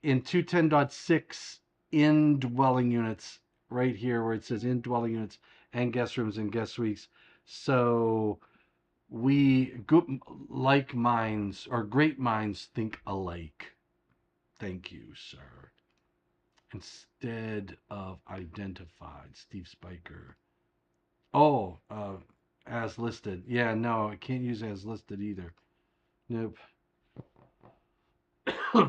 In 210.6 in dwelling units, right here where it says in dwelling units and guest rooms and guest suites. So we like minds or great minds think alike. Thank you, sir. Instead of identified, Steve Spiker. Oh, as listed. Yeah, no, I can't use as listed either. Nope.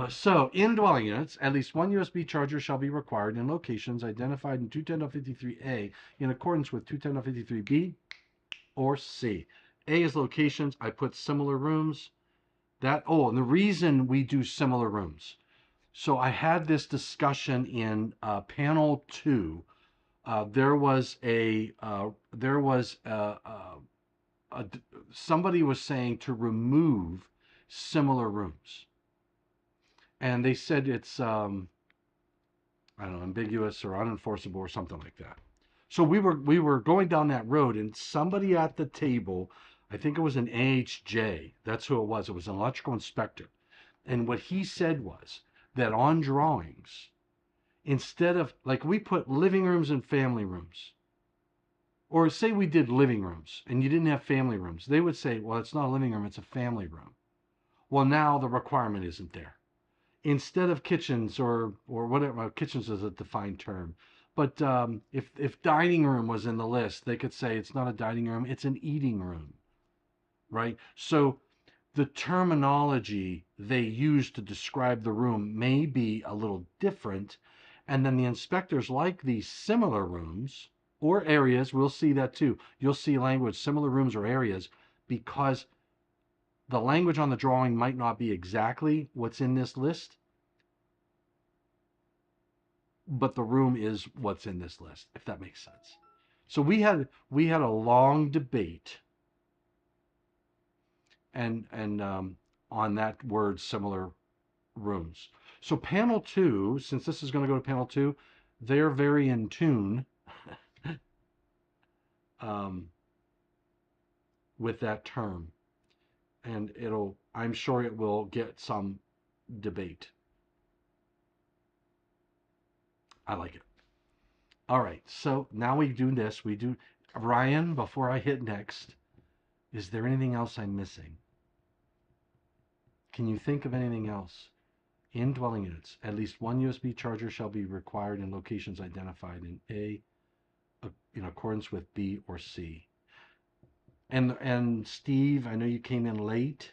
So, in dwelling units, at least one USB charger shall be required in locations identified in 210.53a in accordance with 210.53b or c. A is locations. I put similar rooms. And the reason we do similar rooms. So I had this discussion in panel 2. There was somebody was saying to remove similar rooms, and they said it's I don't know, ambiguous or unenforceable or something like that. So we were going down that road, and somebody at the table, I think it was an AHJ, that's who it was. It was an electrical inspector, and what he said was that on drawings, instead of like we put living rooms and family rooms, or say we did living rooms and you didn't have family rooms, they would say, well, it's not a living room, it's a family room. Well, now the requirement isn't there. Instead of kitchens or whatever, well, kitchens is a defined term, but if dining room was in the list, they could say it's not a dining room, it's an eating room, right? So the terminology they use to describe the room may be a little different, and then the inspectors like these similar rooms or areas. We'll see that too. You'll see language similar rooms or areas because the language on the drawing might not be exactly what's in this list, but the room is what's in this list, if that makes sense. So we had a long debate and on that word similar rooms. So panel 2, since this is going to go to panel 2, they're very in tune with that term, and I'm sure it will get some debate. I like it. All right, so now we do this. Ryan, before I hit next, is there anything else I'm missing? Can you think of anything else? In dwelling units, at least one USB charger shall be required in locations identified in A, in accordance with B or C. And Steve, I know you came in late,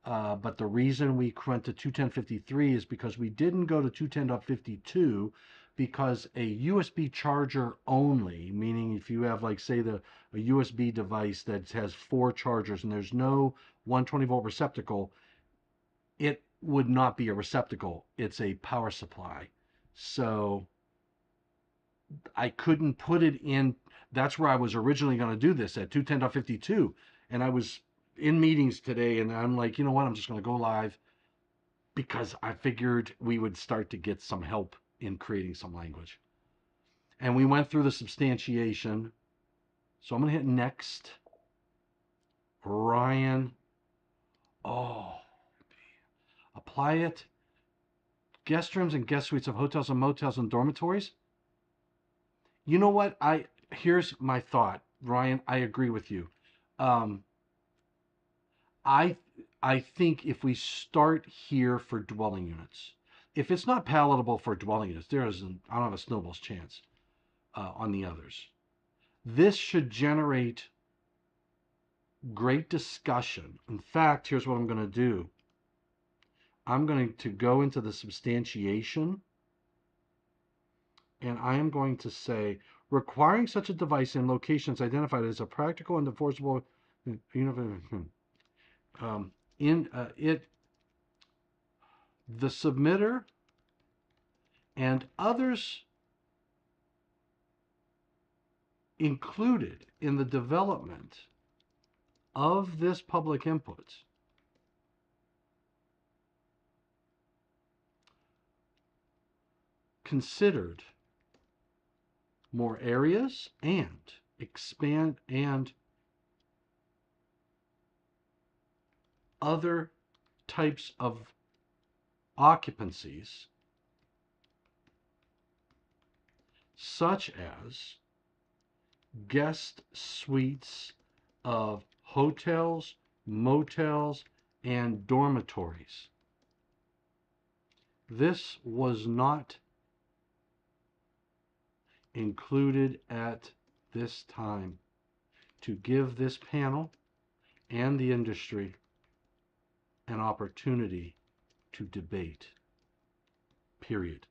but the reason we went to 210.53 is because we didn't go to 210.52 because a USB charger only, meaning if you have like say a USB device that has 4 chargers and there's no 120 volt receptacle, it would not be a receptacle. It's a power supply. So I couldn't put it in. That's where I was originally going to do this at 210.52. And I was in meetings today and I'm like, you know what? I'm just going to go live because I figured we would start to get some help in creating some language. And we went through the substantiation. So I'm going to hit next. Ryan. Oh, apply it. Guest rooms and guest suites of hotels and motels and dormitories. You know what? Here's my thought, Ryan. I agree with you. Um, I I think if we start here for dwelling units, if it's not palatable for dwelling units, I don't have a snowball's chance on the others. This should generate great discussion. In fact, here's what I'm going to do. I'm going to go into the substantiation, and I am going to say requiring such a device in locations identified as a practical and enforceable the submitter and others included in the development of this public input considered more areas and expand and other types of occupancies, such as guest suites of hotels, motels, and dormitories. This was not included at this time to give this panel and the industry an opportunity to debate. Period.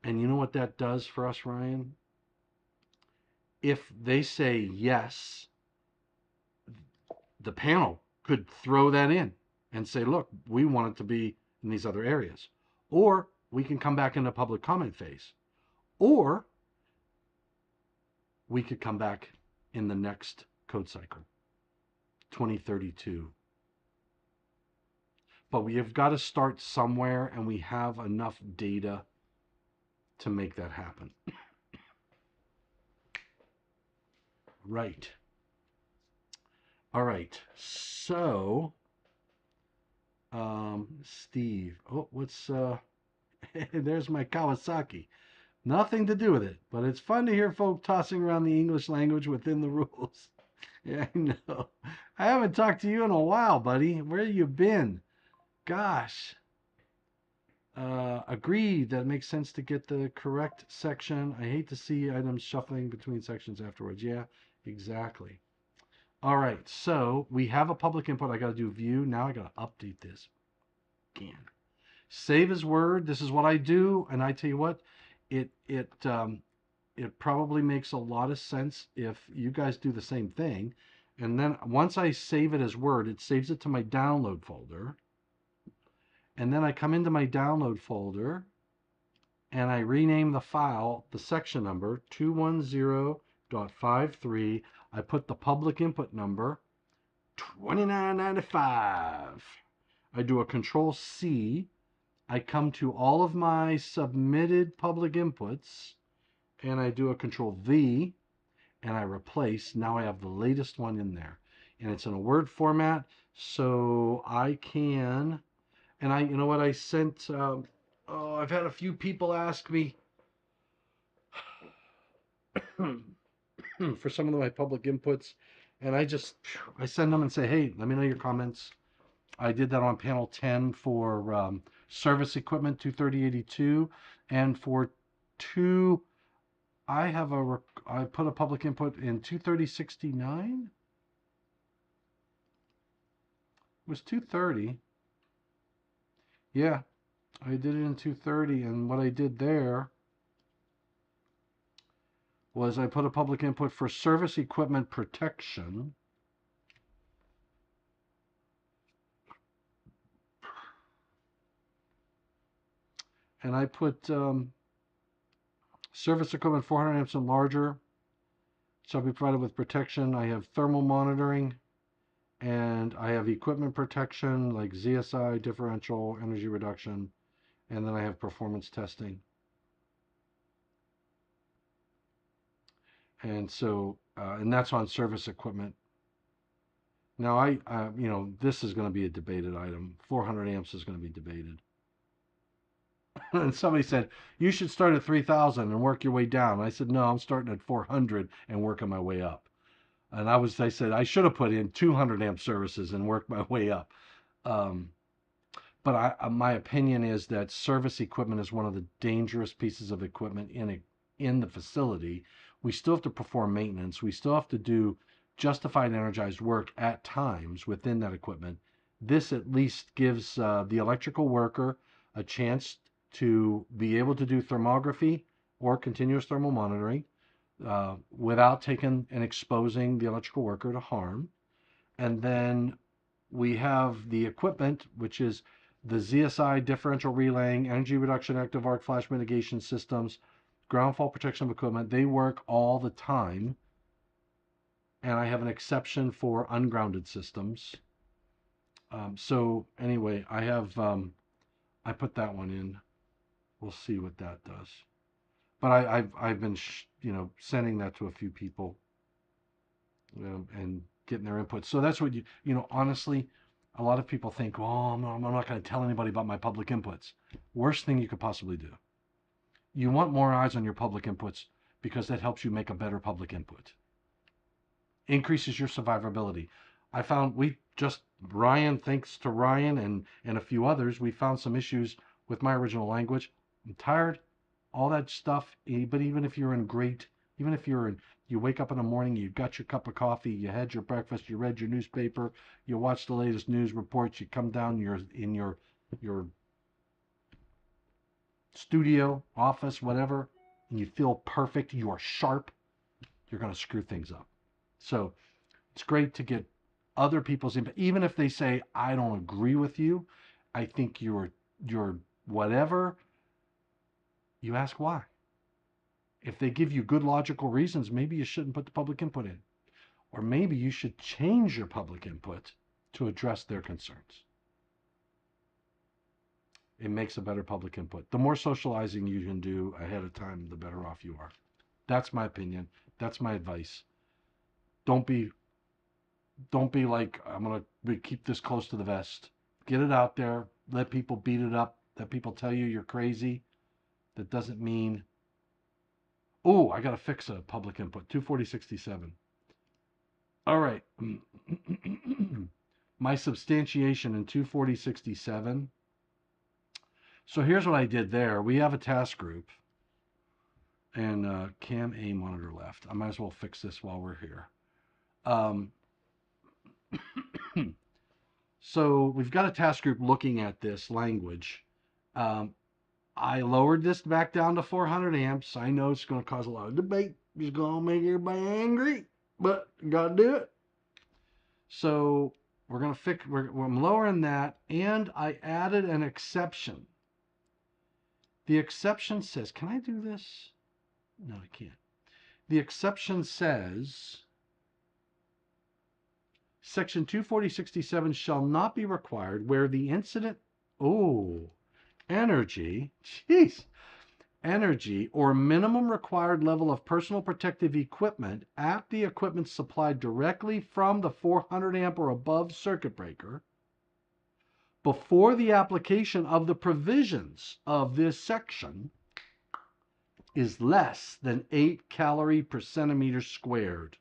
And you know what that does for us, Ryan? If they say yes, the panel could throw that in and say, look, we want it to be in these other areas. Or we can come back into public comment phase. Or we could come back in the next code cycle, 2032. But we have got to start somewhere, and we have enough data to make that happen. Right. All right. So, Steve. Oh, what's there's my Kawasaki. Nothing to do with it, but it's fun to hear folk tossing around the English language within the rules. Yeah, I know. I haven't talked to you in a while, buddy. Where you been? Gosh. Agreed that it makes sense to get the correct section. I hate to see items shuffling between sections afterwards. Yeah, exactly. All right, so we have a public input. I got to do view. Now I got to update this again. Save as Word. This is what I do, and I tell you what, it probably makes a lot of sense if you guys do the same thing. And then once I save it as Word, it saves it to my download folder. And then I come into my download folder and I rename the file, the section number 210.53. I put the public input number 2995. I do a Control C. I come to all of my submitted public inputs and I do a Control V and I replace. Now I have the latest one in there, and it's in a Word format, so I can. And you know what I sent? I've had a few people ask me for some of my public inputs, and I send them and say, hey, let me know your comments. I did that on panel 10 for service equipment 23082, and for I put a public input in 23069. It was 230. Yeah, I did it in 230, and what I did there was I put a public input for service equipment protection. And I put service equipment 400 amps and larger shall be provided with protection. I have thermal monitoring, and I have equipment protection like ZSI, differential, energy reduction, and then I have performance testing. And so, and that's on service equipment. Now this is going to be a debated item. 400 amps is going to be debated. And somebody said, you should start at 3,000 and work your way down. I said, no, I'm starting at 400 and working my way up. And I said, I should have put in 200 amp services and worked my way up. But my opinion is that service equipment is one of the dangerous pieces of equipment in the facility. We still have to perform maintenance. We still have to do justified energized work at times within that equipment. This at least gives the electrical worker a chance to be able to do thermography or continuous thermal monitoring without taking and exposing the electrical worker to harm. And then we have the equipment, which is the ZSI differential relaying, energy reduction, active arc flash mitigation systems, ground fault protection equipment. They work all the time. And I have an exception for ungrounded systems. So anyway, I have I put that one in. We'll see what that does. But I've been sending that to a few people and getting their input. So that's what honestly, A lot of people think, oh, I'm not going to tell anybody about my public inputs. Worst thing you could possibly do. You want more eyes on your public inputs because that helps you make a better public input. Increases your survivability. I found Ryan, thanks to Ryan and a few others, we found some issues with my original language. I'm tired, all that stuff. But even if you're in great, even if you wake up in the morning, you got your cup of coffee, you had your breakfast, you read your newspaper, you watch the latest news reports, you come down, you're in your studio, office, whatever, and you feel perfect, you are sharp, you're going to screw things up. So it's great to get other people's input, even if they say, I don't agree with you, I think you're whatever, you ask why. If they give you good logical reasons, maybe you shouldn't put the public input in. Or maybe you should change your public input to address their concerns. It makes a better public input. The more socializing you can do ahead of time, the better off you are. That's my opinion. That's my advice. Don't be like, I'm going to keep this close to the vest. Get it out there. Let people beat it up. Let people tell you you're crazy. That doesn't mean, oh, I got to fix a public input. 24067. All right. My substantiation in 24067. So here's what I did there. We have a task group. And cam A monitor left. I might as well fix this while we're here. So we've got a task group looking at this language. I lowered this back down to 400 amps. I know it's going to cause a lot of debate. It's going to make everybody angry, but got to do it. So we're going to fix, I'm lowering that, and I added an exception. The exception says, can I do this? No, I can't. The exception says, Section 24067 shall not be required where the incident, energy or minimum required level of personal protective equipment at the equipment supplied directly from the 400 amp or above circuit breaker before the application of the provisions of this section is less than 8 calorie per centimeter squared.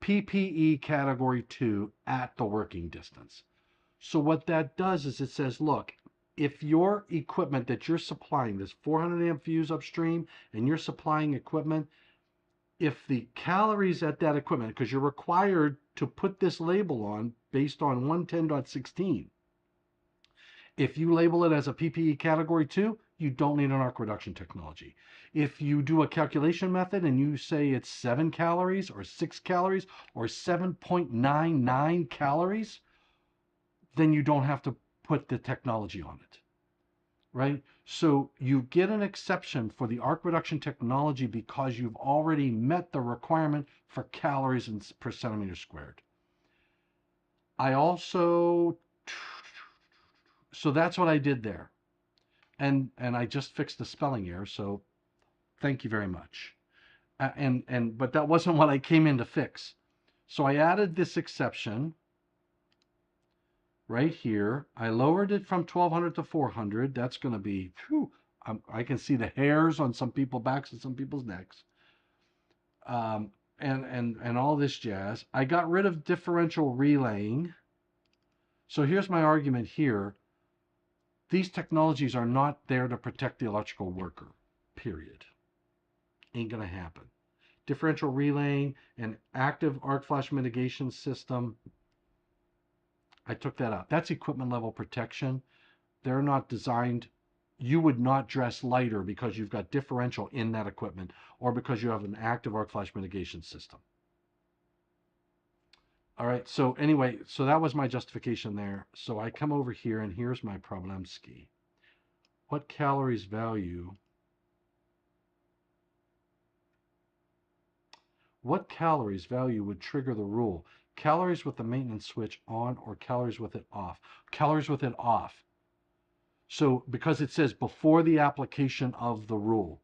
PPE category 2 at the working distance. So what that does is it says, look, if your equipment that you're supplying, this 400 amp fuse upstream, and you're supplying equipment, if the calories at that equipment, because you're required to put this label on based on 110.16, if you label it as a PPE category 2, you don't need an arc reduction technology. If you do a calculation method and you say it's 7 calories or 6 calories or 7.99 calories, then you don't have to put the technology on it, right? So you get an exception for the arc reduction technology because you've already met the requirement for calories per centimeter squared. So that's what I did there. And I just fixed the spelling error, so thank you very much. But that wasn't what I came in to fix. So I added this exception right here. I lowered it from 1200 to 400. That's going to be, I can see the hairs on some people's backs and some people's necks. And all this jazz. I got rid of differential relaying. So here's my argument here. These technologies are not there to protect the electrical worker, period. Ain't going to happen. Differential relaying and active arc flash mitigation system, I took that out. That's equipment level protection. They're not designed, you would not dress lighter because you've got differential in that equipment or because you have an active arc flash mitigation system. All right, so anyway, so that was my justification there. So I come over here and here's my problemski. What calories value would trigger the rule? Calories with the maintenance switch on or calories with it off? Calories with it off. So because it says before the application of the rule.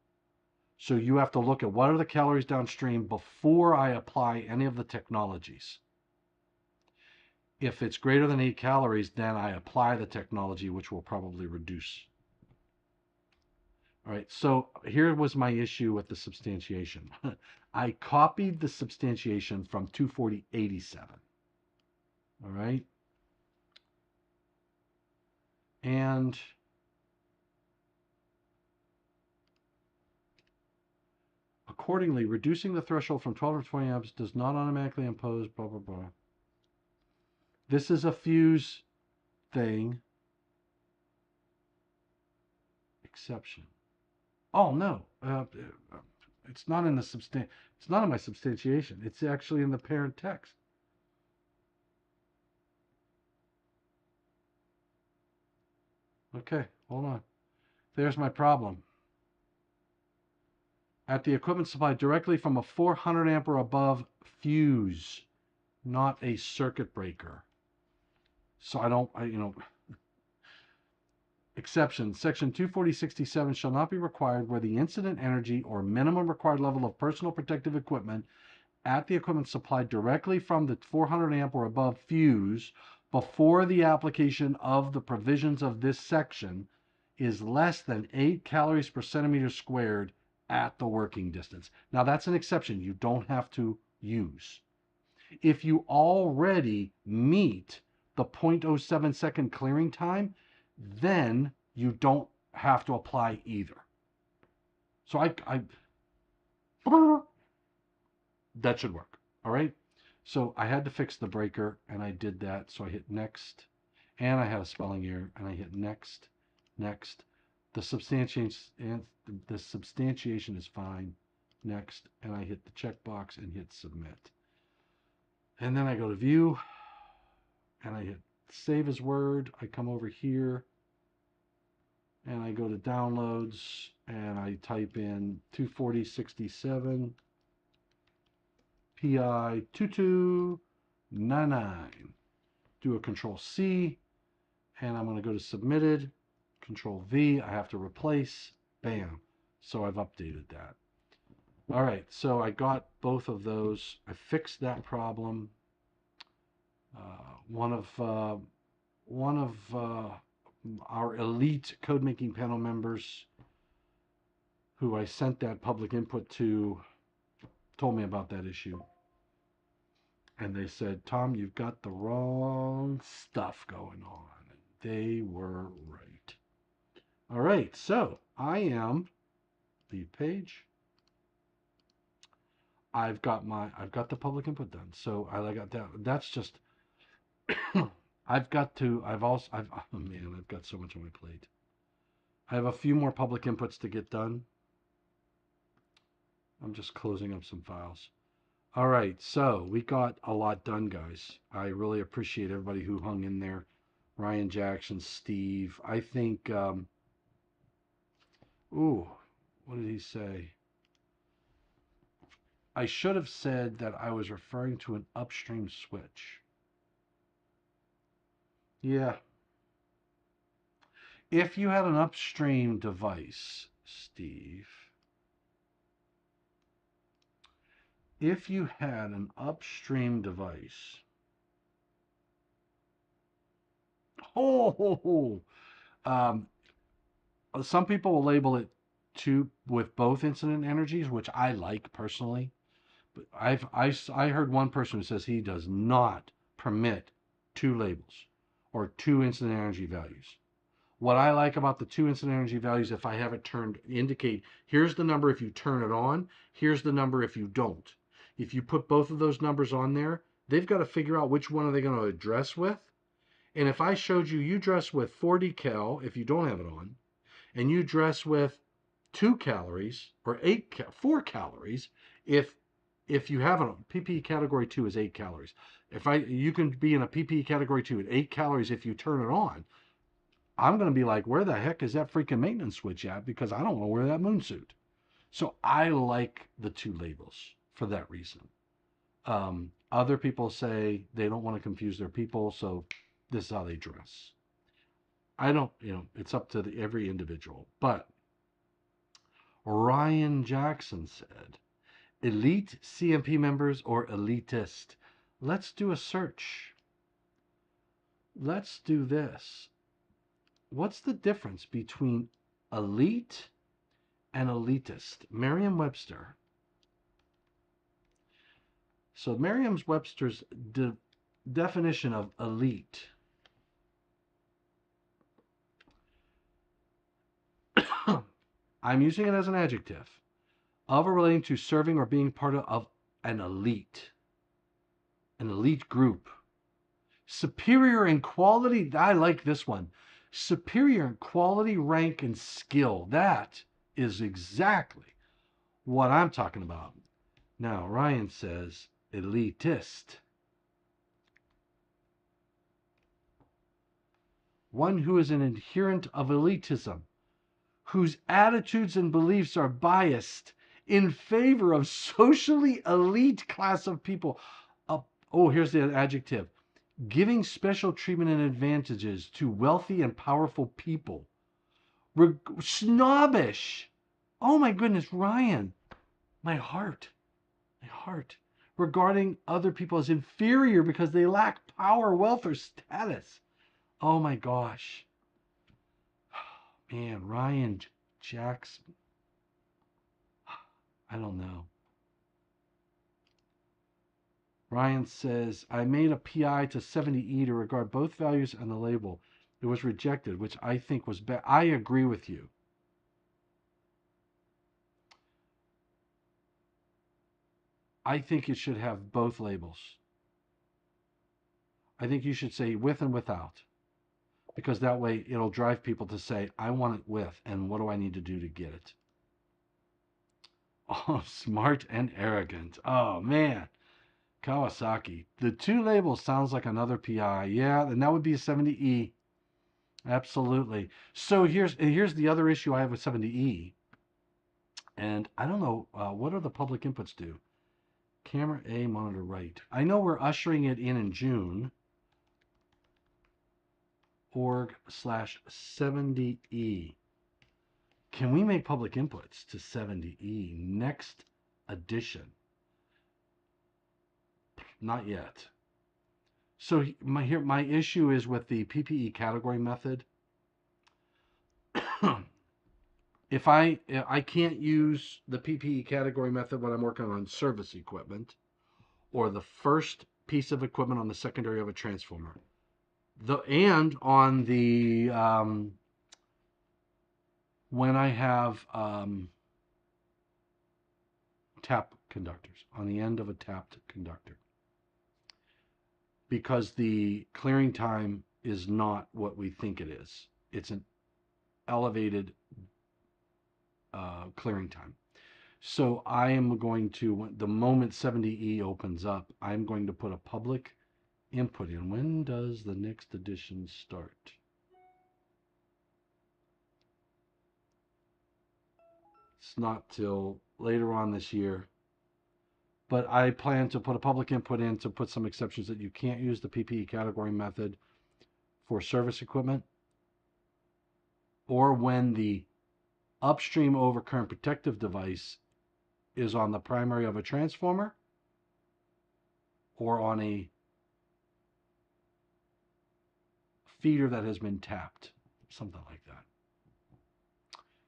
So you have to look at what are the calories downstream before I apply any of the technologies. If it's greater than 8 calories, then I apply the technology, which will probably reduce. All right, so here was my issue with the substantiation. I copied the substantiation from 240.87. All right. And accordingly, reducing the threshold from 12 to 20 amps does not automatically impose blah, blah, blah. This is a fuse thing. Exception. Oh, no. It's not in the it's not in my substantiation. It's actually in the parent text. Okay, hold on. There's my problem. At the equipment supplied directly from a 400 amp or above fuse, not a circuit breaker. So exception, section 240.67 shall not be required where the incident energy or minimum required level of personal protective equipment at the equipment supplied directly from the 400 amp or above fuse before the application of the provisions of this section is less than 8 calories per centimeter squared at the working distance. Now that's an exception you don't have to use. If you already meet the 0.07 second clearing time, then you don't have to apply either. So that should work. All right. So I had to fix the breaker and I did that. So I hit next and I had a spelling error and I hit next. The substantiation is fine. Next. And I hit the checkbox and hit submit. And then I go to view and I hit save as Word. I come over here and I go to downloads and I type in 240.67 PI 2299. Do a Control C and I'm going to go to submitted. Control V. I have to replace. Bam. So I've updated that. All right. So I got both of those. I fixed that problem. One of our elite code making panel members who I sent that public input to told me about that issue. And they said, Tom, you've got the wrong stuff going on. And they were right. All right, so I am lead page. I've got the public input done. So I got that. That's just I've got so much on my plate. I have a few more public inputs to get done. I'm just closing up some files. All right, so we got a lot done, guys. I really appreciate everybody who hung in there. Ryan Jackson, Steve. I think, what did he say? I should have said that I was referring to an upstream switch. Yeah. If you had an upstream device, Steve, if you had an upstream device, some people will label it with both incident energies, which I like personally. But I heard one person who says he does not permit two labels or two incident energy values. What I like about the two incident energy values, if I have it turned, indicate here's the number if you turn it on, here's the number if you don't. If you put both of those numbers on there, they've got to figure out which one are they going to address with. And if I showed you dress with 40 cal if you don't have it on, and you dress with 2 calories or 4 calories if you have it on. PPE category 2 is 8 calories. You can be in a PPE category 2 at 8 calories if you turn it on. I'm going to be like, where the heck is that freaking maintenance switch at? Because I don't want to wear that moon suit. So I like the two labels for that reason. Other people say they don't want to confuse their people, so this is how they dress. I don't, it's up to every individual. But Ryan Jackson said, elite CMP members or elitist? Let's do a search. let's do this. What's the difference between elite and elitist? Merriam-Webster. So Merriam-Webster's definition of elite. I'm using it as an adjective. Of or relating to, serving, or being part of an elite group. Superior in quality, I like this one. Superior in quality, rank, and skill. That is exactly what I'm talking about. Now, Ryan says elitist. One who is an adherent of elitism, whose attitudes and beliefs are biased in favor of socially elite class of people. Here's the adjective. Giving special treatment and advantages to wealthy and powerful people. Snobbish. Oh my goodness, Ryan. My heart. Regarding other people as inferior because they lack power, wealth, or status. Oh my gosh. Man, Ryan Jackson. I don't know. Ryan says, I made a PI to 70E to regard both values and the label. It was rejected, which I think was bad. I agree with you. I think it should have both labels. I think you should say with and without. Because that way it'll drive people to say, I want it with, and what do I need to do to get it? Oh, smart and arrogant. Oh, man. Kawasaki. The two labels sounds like another PI. Yeah, and that would be a 70E. Absolutely. So here's the other issue I have with 70E. And I don't know, what do the public inputs do? Camera A, monitor right. I know we're ushering it in June. org/70E. Can we make public inputs to 70E next edition? Not yet. So my issue is with the PPE category method. If I can't use the PPE category method when I'm working on service equipment or the first piece of equipment on the secondary of a transformer. And on the when I have tap conductors, on the end of a tapped conductor. Because the clearing time is not what we think it is. It's an elevated clearing time. So I am going to, the moment 70E opens up, I'm going to put a public input in. When does the next edition start? It's not till later on this year. But I plan to put a public input in to put some exceptions that you can't use the PPE category method for service equipment, or when the upstream overcurrent protective device is on the primary of a transformer or on a feeder that has been tapped, something like that.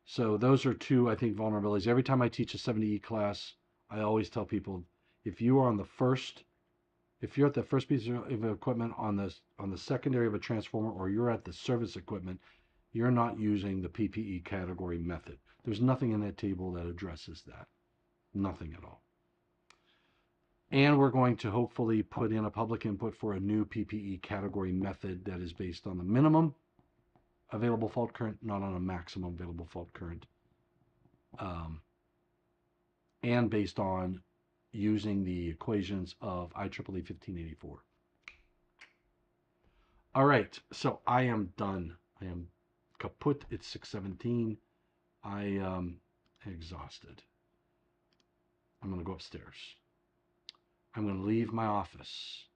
So those are two, I think, vulnerabilities. Every time I teach a 70E class, I always tell people, if you are on the first, if you're at the first piece of equipment on the secondary of a transformer, or you're at the service equipment, you're not using the PPE category method. There's nothing in that table that addresses that. Nothing at all. And we're going to hopefully put in a public input for a new PPE category method that is based on the minimum available fault current, not on a maximum available fault current. And based on using the equations of IEEE 1584. All right, so I am done. I am kaput. It's 6:17. I am exhausted. I'm going to go upstairs. I'm going to leave my office.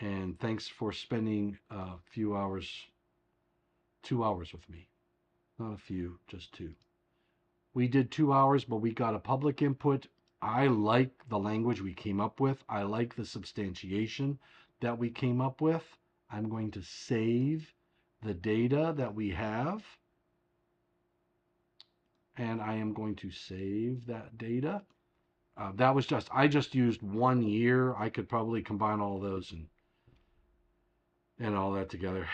And thanks for spending a few hours, 2 hours with me. Not a few, just 2. We did 2 hours, but we got a public input. I like the language we came up with. I like the substantiation that we came up with. I'm going to save the data that we have. And I am going to save that data. I just used 1 year. I could probably combine all those and all that together.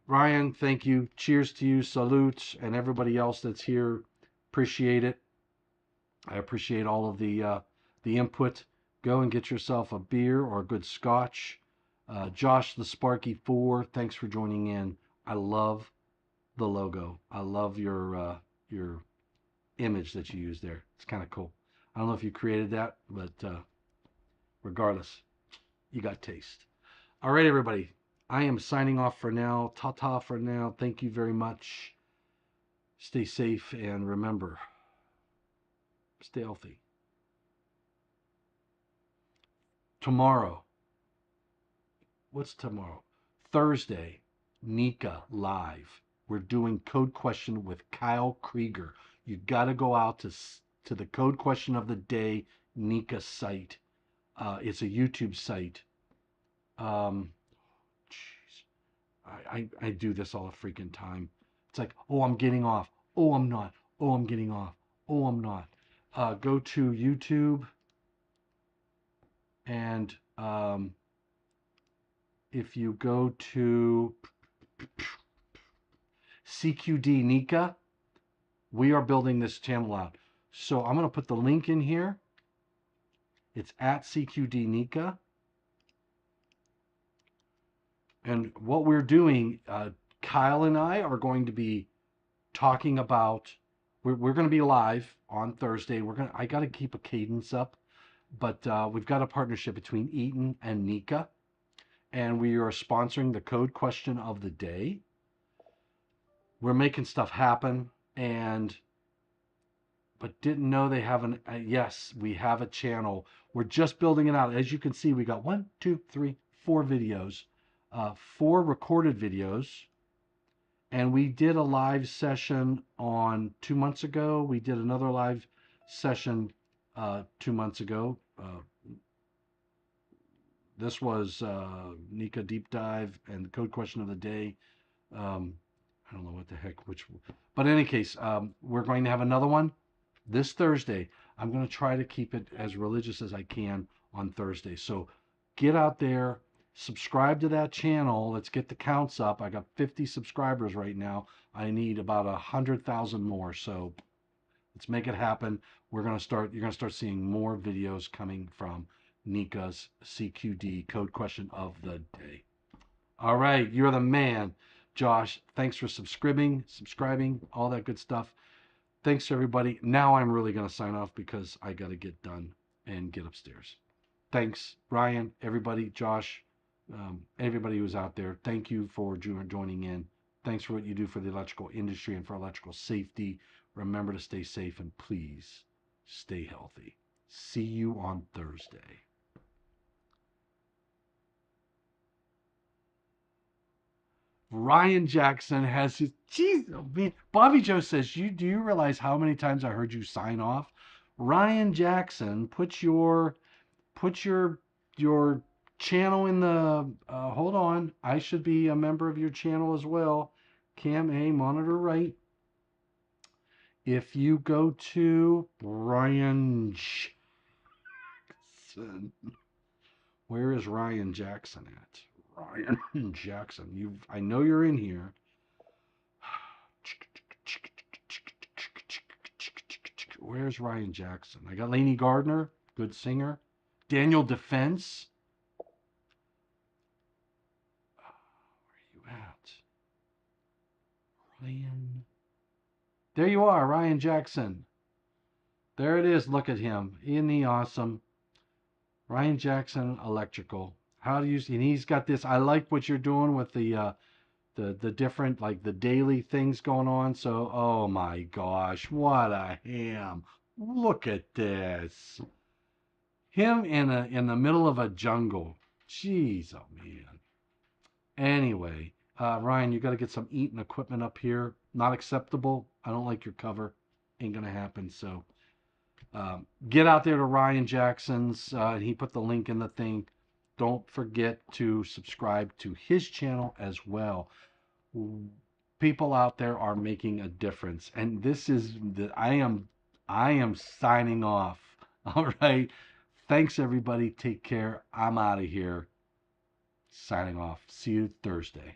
Ryan, thank you. Cheers to you. Salute. And everybody else that's here. Appreciate it. I appreciate all of the input. Go and get yourself a beer or a good scotch. Josh the Sparky 4, thanks for joining in. I love the logo. I love your image that you use there. It's kind of cool. I don't know if you created that, but regardless, you got taste. All right, everybody. I am signing off for now. Ta-ta for now. Thank you very much. Stay safe and remember, stay healthy. Tomorrow. What's tomorrow? Thursday, NECA live. We're doing Code Question with Kyle Krieger. You got to go out to the Code Question of the Day NECA site. It's a YouTube site. I do this all the freaking time. It's like, oh, I'm getting off. Oh, I'm not. Oh, I'm getting off. Oh, I'm not. Go to YouTube and if you go to CQD NECA, we are building this channel out. So I'm going to put the link in here. It's at CQD NECA. And what we're doing, Kyle and I are going to be talking about, we're going to be live on Thursday. I got to keep a cadence up, but we've got a partnership between Eaton and NECA, and we are sponsoring the Code Question of the Day. We're making stuff happen, but didn't know they have yes, we have a channel. We're just building it out. As you can see, we got 1, 2, 3, 4 videos, 4 recorded videos. And we did a live session on 2 months ago. We did another live session 2 months ago. This was NECA Deep Dive and the Code Question of the Day. I don't know what the heck, but in any case, we're going to have another one this Thursday. I'm going to try to keep it as religious as I can on Thursday. So get out there, subscribe to that channel. Let's get the counts up. I got 50 subscribers right now. I need about 100,000 more. So let's make it happen. You're going to start seeing more videos coming from NECA's CQD Code Question of the Day. All right. You're the man. Josh, thanks for subscribing, all that good stuff. Thanks, everybody. Now I'm really going to sign off because I got to get done and get upstairs. Thanks, Ryan, everybody, Josh, everybody who's out there. Thank you for joining in. Thanks for what you do for the electrical industry and for electrical safety. Remember to stay safe and please stay healthy. See you on Thursday. Ryan Jackson has his, geez, oh man. Bobby Joe says, do you realize how many times I heard you sign off? Ryan Jackson, put your channel in the, hold on, I should be a member of your channel as well. Cam A, monitor right. If you go to Ryan Jackson, where is Ryan Jackson at? Ryan Jackson, I know you're in here. Where's Ryan Jackson? I got Lainey Gardner, good singer. Daniel Defense. Where are you at? Ryan. There you are, Ryan Jackson. There it is. Look at him. Isn't he awesome? Ryan Jackson Electrical. How do you see? And he's got this. I like what you're doing with the different, like the daily things going on. So, oh my gosh, what a ham! Look at this. Him in the middle of a jungle. Jeez, oh man. Anyway, Ryan, you got to get some Eaton equipment up here. Not acceptable. I don't like your cover. Ain't gonna happen. So, get out there to Ryan Jackson's. He put the link in the thing. don't forget to subscribe to his channel as well. People out there are making a difference, and this is the I am signing off. All right. Thanks everybody. Take care. I'm out of here. Signing off. See you Thursday.